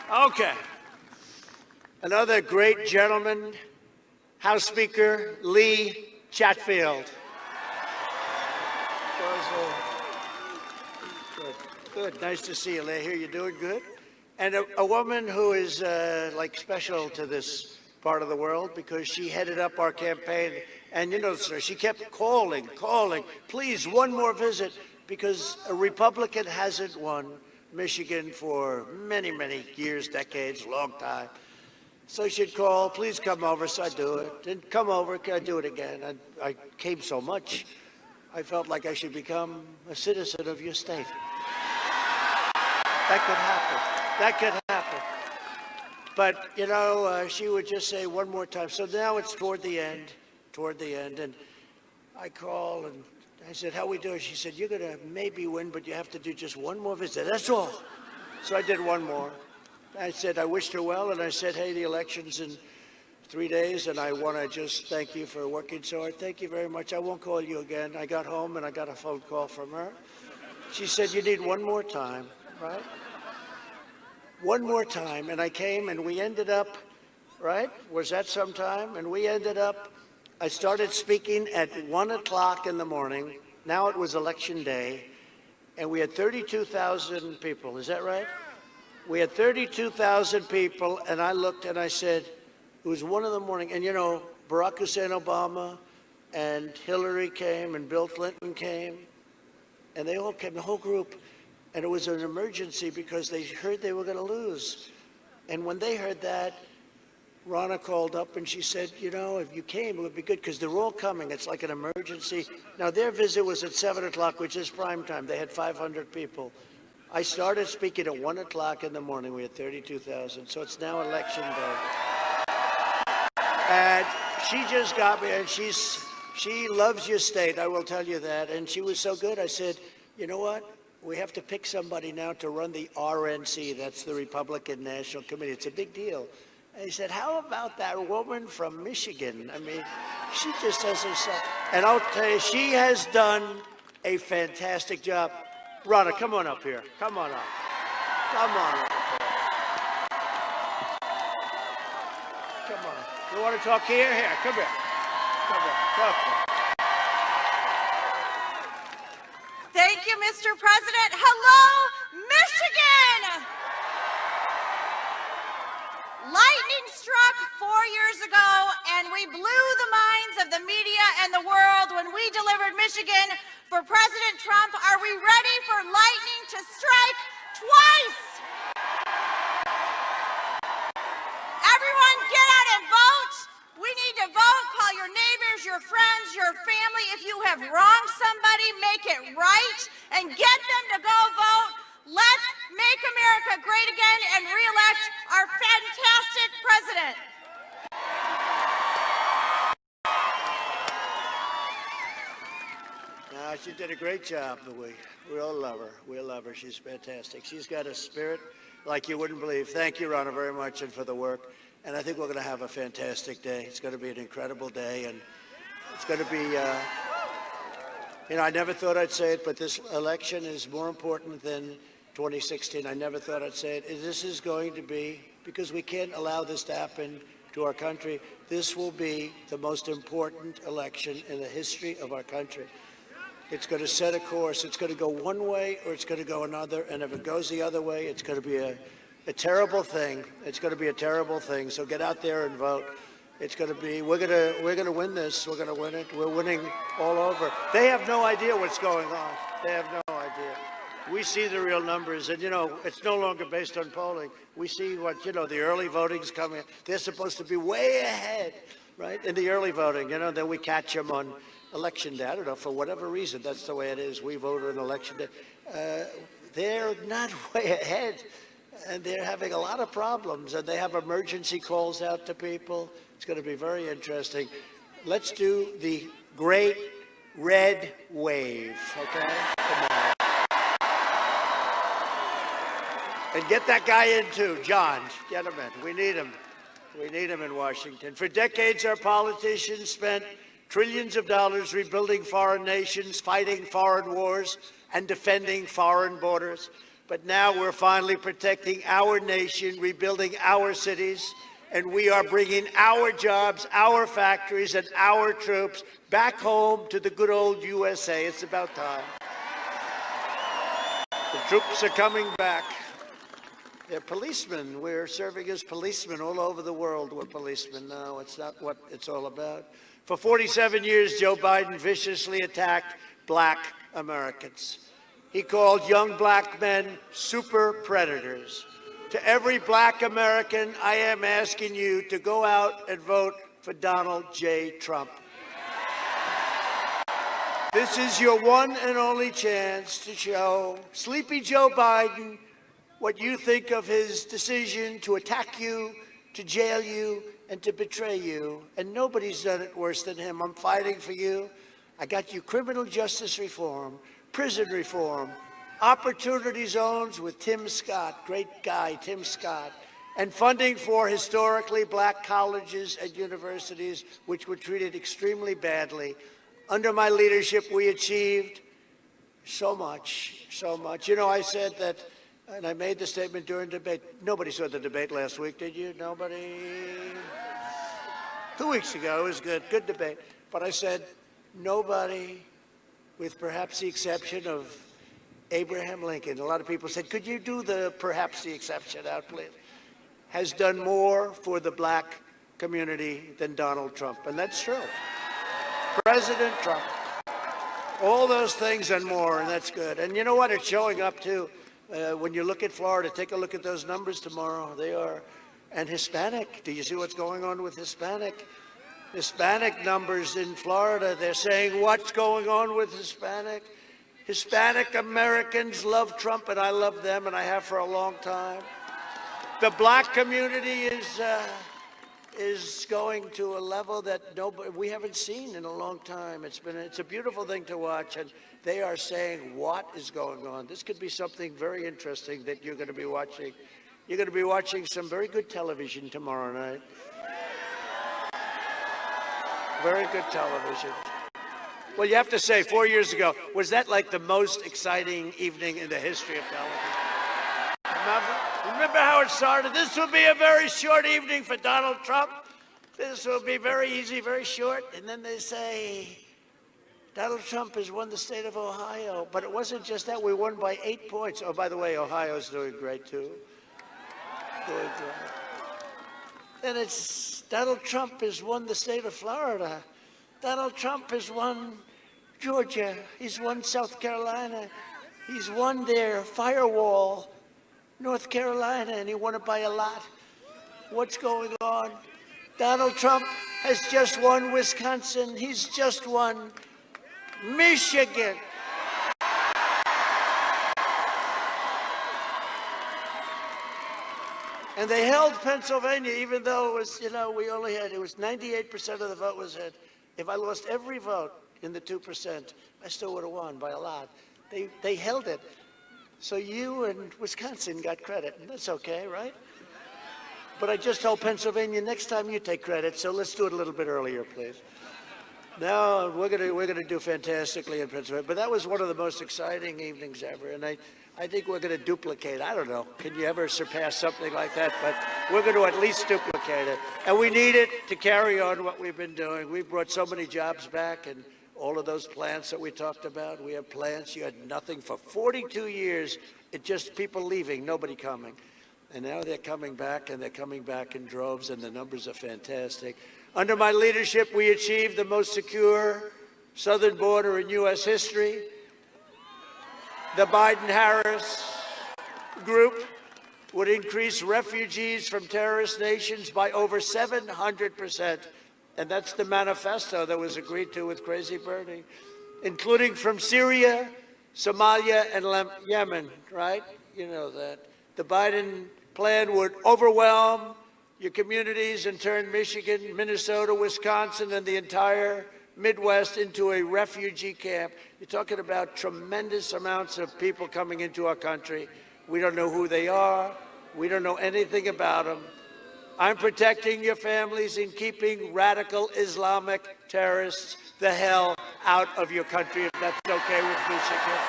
S1: Okay. Another great gentleman, House Speaker Lee Chatfield. Good. Nice to see you, Lee. Here, you doing good? And a woman who is like special to this part of the world because she headed up our campaign. And you know, sir, she kept calling, please, one more visit, because a Republican hasn't won Michigan for many, many years, decades, long time. So she'd call, please come over, so I'd do it. And come over, I'd do it again. I came so much, I felt like I should become a citizen of your state. That could happen. But, you know, she would just say one more time. So now it's toward the end. And I call and I said, how we doing? She said, you're going to maybe win, but you have to do just one more visit. That's all. So I did one more. I said, I wished her well, and I said, hey, the election's in 3 days, and I want to just thank you for working so hard. Thank you very much. I won't call you again. I got home, and I got a phone call from her. She said, you need one more time, right? One more time. And I came, and we ended up, right? Was that sometime? And we ended up, I started speaking at 1 o'clock in the morning. Now it was election day, and we had 32,000 people. Is that right? We had 32,000 people, and I looked and I said, it was 1 in the morning. And, you know, Barack Hussein Obama and Hillary came and Bill Clinton came, and they all came, the whole group. And it was an emergency because they heard they were going to lose. And when they heard that, Ronna called up and she said, you know, if you came, it would be good because they're all coming. It's like an emergency. Now, their visit was at 7 o'clock, which is prime time. They had 500 people. I started speaking at 1 o'clock in the morning. We had 32,000. So it's now election day. And she just got me, and she loves your state, I will tell you that. And she was so good. I said, you know what? We have to pick somebody now to run the RNC. That's the Republican National Committee. It's a big deal. And he said, how about that woman from Michigan? I mean, she just does herself. And I'll tell you, she has done a fantastic job. Ronna, come on up here. Come on up. Come on up. Come on. You want to talk here? Here, come here. Come on, talk to me.
S8: Thank you, Mr. President. Hello, Michigan! Lightning struck 4 years ago, and we blew the minds of the media and the world when we delivered Michigan for President Trump. Are we ready for lightning to strike twice? Everyone get out and vote. We need to vote. Call your neighbors, your friends, your family. If you have wronged somebody, make it right and get them to go vote. Let's make America great again and re-elect our fantastic president.
S1: She did a great job, we all love her. We love her. She's fantastic. She's got a spirit like you wouldn't believe. Thank you, Ronna, very much, and for the work. And I think we're going to have a fantastic day. It's going to be an incredible day, and it's going to be, I never thought I'd say it, but this election is more important than 2016. I never thought I'd say it. This is going to be, because we can't allow this to happen to our country, this will be the most important election in the history of our country. It's going to set a course. It's going to go one way or it's going to go another. And if it goes the other way, it's going to be a terrible thing. It's going to be a terrible thing. So get out there and vote. It's going to be, we're going to win this. We're going to win it. We're winning all over. They have no idea what's going on. They have no idea. We see the real numbers, and, it's no longer based on polling. We see what, the early voting's coming. They're supposed to be way ahead, right, in the early voting, then we catch them on election day. I don't know, for whatever reason, that's the way it is. We vote on election day. They're not way ahead, and they're having a lot of problems, and they have emergency calls out to people. It's going to be very interesting. Let's do the great red wave, okay? Come on. And get that guy in too, John. Get him in. We need him. We need him in Washington. For decades, our politicians spent trillions of dollars rebuilding foreign nations, fighting foreign wars, and defending foreign borders. But now we're finally protecting our nation, rebuilding our cities, and we are bringing our jobs, our factories, and our troops back home to the good old USA. It's about time. The troops are coming back. They're policemen. We're serving as policemen all over the world. We're policemen now. It's not what it's all about. For 47 years, Joe Biden viciously attacked black Americans. He called young black men super predators. To every black American, I am asking you to go out and vote for Donald J. Trump. This is your one and only chance to show Sleepy Joe Biden what you think of his decision to attack you, to jail you, and to betray you. And nobody's done it worse than him. I'm fighting for you. I got you criminal justice reform, prison reform, opportunity zones with Tim Scott, great guy, Tim Scott, and funding for historically black colleges and universities, which were treated extremely badly. Under my leadership, we achieved so much, so much. I said that, and I made the statement during debate. Nobody saw the debate last week, did you? Nobody? 2 weeks ago, it was good debate. But I said, nobody, with perhaps the exception of Abraham Lincoln, a lot of people said, could you do the perhaps the exception out, please, has done more for the black community than Donald Trump. And that's true. President Trump. All those things and more, and that's good. And you know what? It's showing up, too. When you look at Florida, take a look at those numbers tomorrow. They are, and Hispanic. Do you see what's going on with Hispanic? Hispanic numbers in Florida, they're saying, what's going on with Hispanic? Hispanic Americans love Trump, and I love them, and I have for a long time. The black community is going to a level that we haven't seen in a long time. It's a beautiful thing to watch, and they are saying, what is going on? This could be something very interesting that you're going to be watching. You're going to be watching some very good television tomorrow night. Very good television. Well, you have to say, 4 years ago, was that like the most exciting evening in the history of television? Remember how it started? This will be a very short evening for Donald Trump. This will be very easy, very short. And then they say, Donald Trump has won the state of Ohio. But it wasn't just that. We won by 8 points. Oh, by the way, Ohio's doing great, too. Doing great. Then it's Donald Trump has won the state of Florida. Donald Trump has won Georgia. He's won South Carolina. He's won their firewall, North Carolina, and he won it by a lot. What's going on? Donald Trump has just won Wisconsin. He's just won Michigan. And they held Pennsylvania, even though it was, we only had, it was 98% of the vote was in. If I lost every vote, in the 2%. I still would have won by a lot. They held it. So you and Wisconsin got credit, and that's okay, right? But I just told Pennsylvania, next time you take credit, so let's do it a little bit earlier, please. No, we're gonna do fantastically in Pennsylvania. But that was one of the most exciting evenings ever, and I think we're gonna duplicate. I don't know, can you ever surpass something like that? But we're gonna at least duplicate it. And we need it to carry on what we've been doing. We've brought so many jobs back, and all of those plants that we talked about. We have plants, you had nothing for 42 years. It just people leaving, nobody coming. And now they're coming back, and they're coming back in droves, and the numbers are fantastic. Under my leadership, we achieved the most secure southern border in U.S. history. The Biden-Harris group would increase refugees from terrorist nations by over 700%. And that's the manifesto that was agreed to with Crazy Bernie, including from Syria, Somalia, and Yemen, right? You know that. The Biden plan would overwhelm your communities and turn Michigan, Minnesota, Wisconsin, and the entire Midwest into a refugee camp. You're talking about tremendous amounts of people coming into our country. We don't know who they are. We don't know anything about them. I'm protecting your families and keeping radical Islamic terrorists the hell out of your country, if that's okay with Michigan.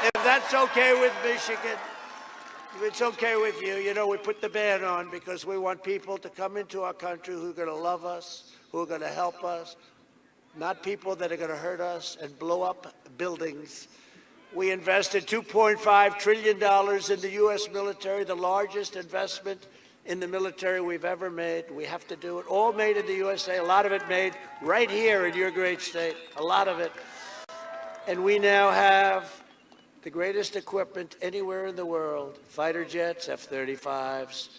S1: If that's okay with Michigan, if it's okay with you, you know, we put the ban on because we want people to come into our country who are going to love us, who are going to help us, not people that are going to hurt us and blow up buildings. We invested $2.5 trillion in the U.S. military, the largest investment in the military we've ever made. We have to do it. All made in the USA, a lot of it made right here in your great state, a lot of it. And we now have the greatest equipment anywhere in the world, fighter jets, F-35s.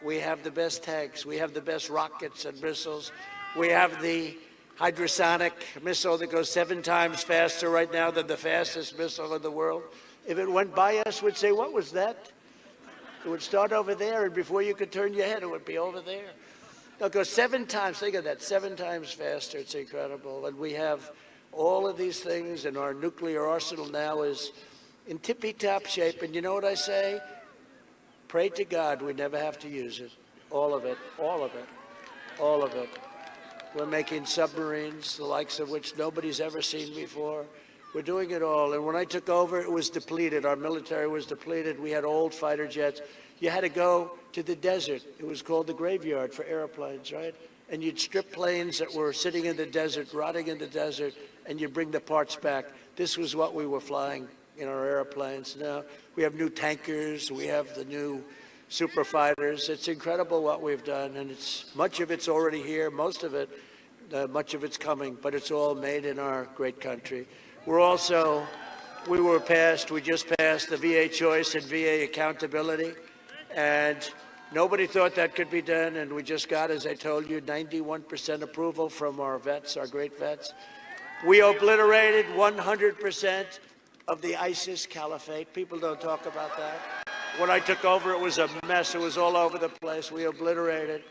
S1: We have the best tanks. We have the best rockets and missiles. We have the hypersonic missile that goes 7 times faster right now than the fastest missile in the world. If it went by us, we'd say, what was that? It would start over there, and before you could turn your head, it would be over there. It'll go 7 times, think of that, 7 times faster. It's incredible. And we have all of these things, and our nuclear arsenal now is in tippy-top shape. And you know what I say? Pray to God we never have to use it. All of it, all of it, all of it. We're making submarines, the likes of which nobody's ever seen before. We're doing it all. And when I took over, it was depleted. Our military was depleted. We had old fighter jets. You had to go to the desert. It was called the graveyard for airplanes, right? And you'd strip planes that were sitting in the desert, rotting in the desert, and you'd bring the parts back. This was what we were flying in our airplanes. Now we have new tankers. We have the new super fighters. It's incredible what we've done, and much of it's already here. Most of it, much of it's coming, but it's all made in our great country. We just passed the VA choice and VA accountability, and nobody thought that could be done, and we just got, as I told you, 91% approval from our vets, our great vets. We obliterated 100% of the ISIS caliphate. People don't talk about that. When I took over, it was a mess. It was all over the place. We obliterated.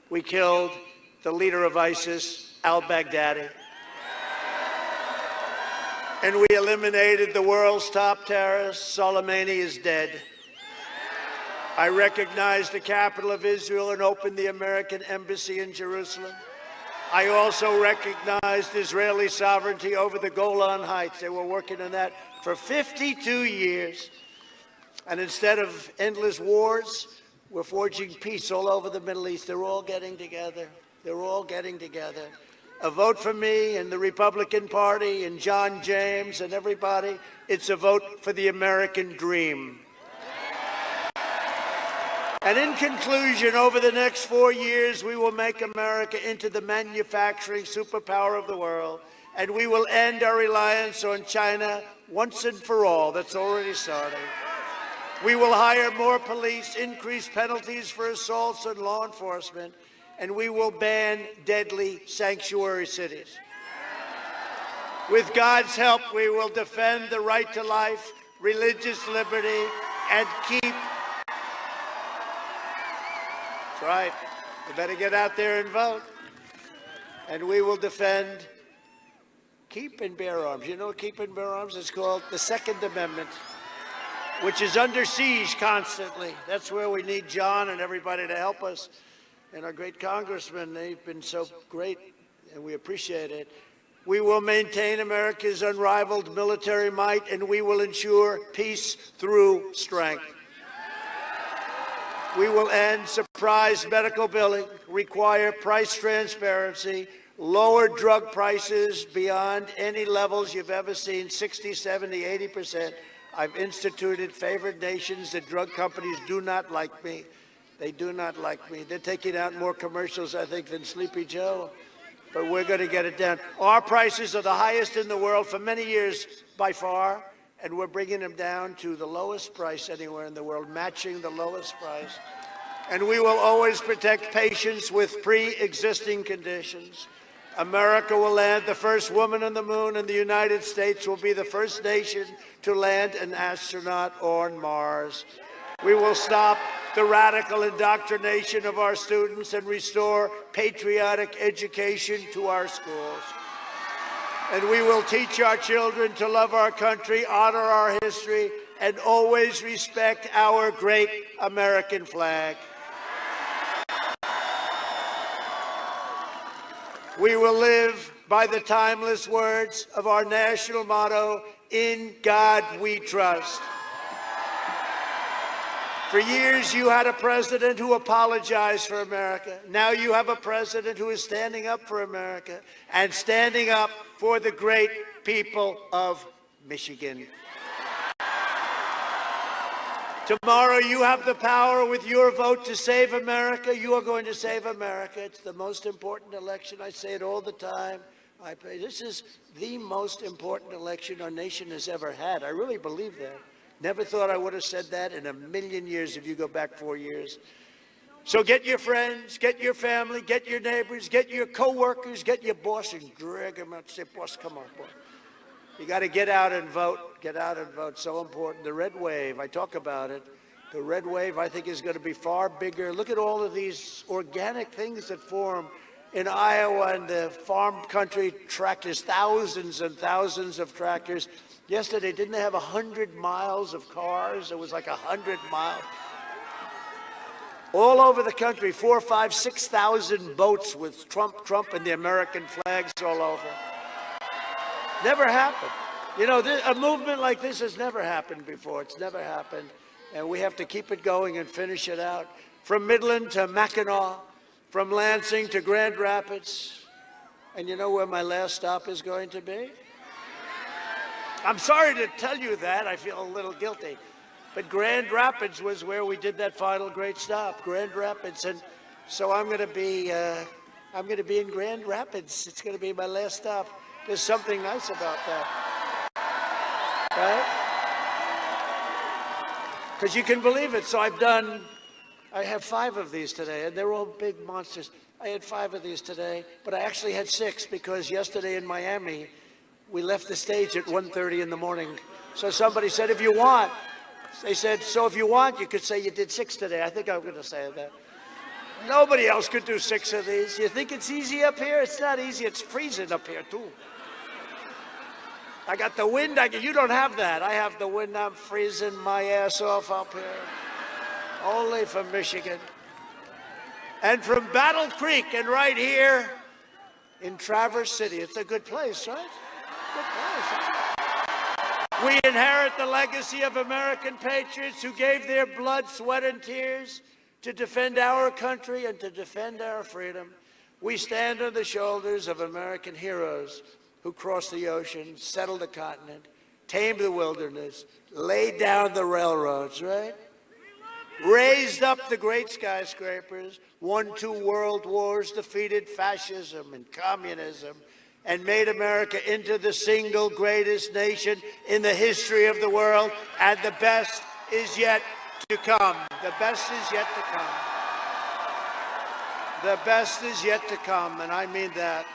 S1: We killed the leader of ISIS, al-Baghdadi. And we eliminated the world's top terrorist. Soleimani is dead. I recognized the capital of Israel and opened the American embassy in Jerusalem. I also recognized Israeli sovereignty over the Golan Heights. They were working on that for 52 years. And instead of endless wars, we're forging peace all over the Middle East. They're all getting together. They're all getting together. A vote for me and the Republican Party and John James and everybody, it's a vote for the American dream. And in conclusion, over the next 4 years, we will make America into the manufacturing superpower of the world, and we will end our reliance on China once and for all. That's already starting. We will hire more police, increase penalties for assaults on law enforcement, and we will ban deadly sanctuary cities. With God's help, we will defend the right to life, religious liberty, and keep. That's right. You better get out there and vote. And we will defend keep and bear arms. You know what keep and bear arms is called? The Second Amendment, which is under siege constantly. That's where we need John and everybody to help us. And our great congressmen, they've been so great, and we appreciate it. We will maintain America's unrivaled military might, and we will ensure peace through strength. We will end surprise medical billing, require price transparency, lower drug prices beyond any levels you've ever seen, 60, 70, 80%. I've instituted favored nations. The drug companies do not like me. They do not like me. They're taking out more commercials, I think, than Sleepy Joe. But we're going to get it down. Our prices are the highest in the world for many years by far, and we're bringing them down to the lowest price anywhere in the world, matching the lowest price. And we will always protect patients with pre-existing conditions. America will land the first woman on the moon, and the United States will be the first nation to land an astronaut on Mars. We will stop the radical indoctrination of our students and restore patriotic education to our schools. And we will teach our children to love our country, honor our history, and always respect our great American flag. We will live by the timeless words of our national motto, "In God we trust." For years, you had a president who apologized for America. Now you have a president who is standing up for America and standing up for the great people of Michigan. Tomorrow, you have the power with your vote to save America. You are going to save America. It's the most important election. I say it all the time. This is the most important election our nation has ever had. I really believe that. Never thought I would have said that in a million years if you go back 4 years. So get your friends, get your family, get your neighbors, get your co-workers, get your boss, and drag them out and say, "Boss, come on, boss." You got to get out and vote. Get out and vote. So important. The red wave, I talk about it. The red wave, I think, is going to be far bigger. Look at all of these organic things that form in Iowa and the farm country, tractors, thousands and thousands of tractors. Yesterday, didn't they have 100 miles of cars? It was like 100 miles. All over the country, 4,000, 5,000, 6,000 boats with Trump and the American flags all over. Never happened. You know, a movement like this has never happened before. It's never happened. And we have to keep it going and finish it out. From Midland to Mackinac, from Lansing to Grand Rapids. And you know where my last stop is going to be? I'm sorry to tell you that. I feel a little guilty. But Grand Rapids was where we did that final great stop, Grand Rapids. And so I'm going to be in Grand Rapids. It's going to be my last stop. There's something nice about that, right? Because you can believe it. So I have 5 of these today, and they're all big monsters. I had 5 of these today, but I actually had 6 because yesterday in Miami, we left the stage at 1:30 in the morning. So somebody said, if you want, they said, so if you want, you could say you did 6 today. I think I'm going to say that. Nobody else could do 6 of these. You think it's easy up here? It's not easy. It's freezing up here, too. I got the wind. You don't have that. I have the wind. I'm freezing my ass off up here. Only from Michigan. And from Battle Creek and right here in Traverse City. It's a good place, right? Good place, huh? We inherit the legacy of American patriots who gave their blood, sweat, and tears to defend our country and to defend our freedom. We stand on the shoulders of American heroes who crossed the ocean, settled the continent, tamed the wilderness, laid down the railroads, right? Raised up the great skyscrapers, won 2 world wars, defeated fascism and communism, and made America into the single greatest nation in the history of the world. And the best is yet to come. The best is yet to come. The best is yet to come, and I mean that.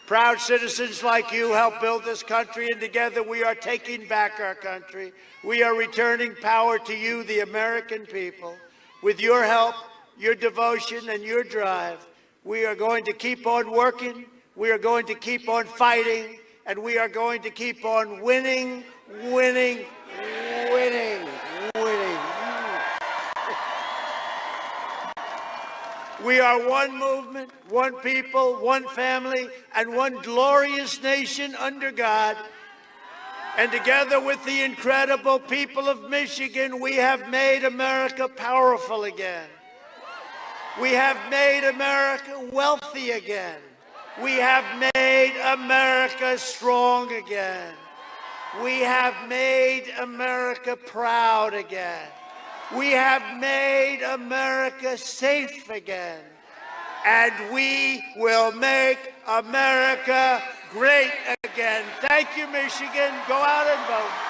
S1: Proud citizens like you help build this country, and together we are taking back our country. We are returning power to you, the American people. With your help, your devotion, and your drive, we are going to keep on working. We are going to keep on fighting, and we are going to keep on winning, winning, winning, winning. We are one movement, one people, one family, and one glorious nation under God. And together with the incredible people of Michigan, we have made America powerful again. We have made America wealthy again. We have made America strong again. We have made America proud again. We have made America safe again. And we will make America great again. Thank you, Michigan. Go out and vote.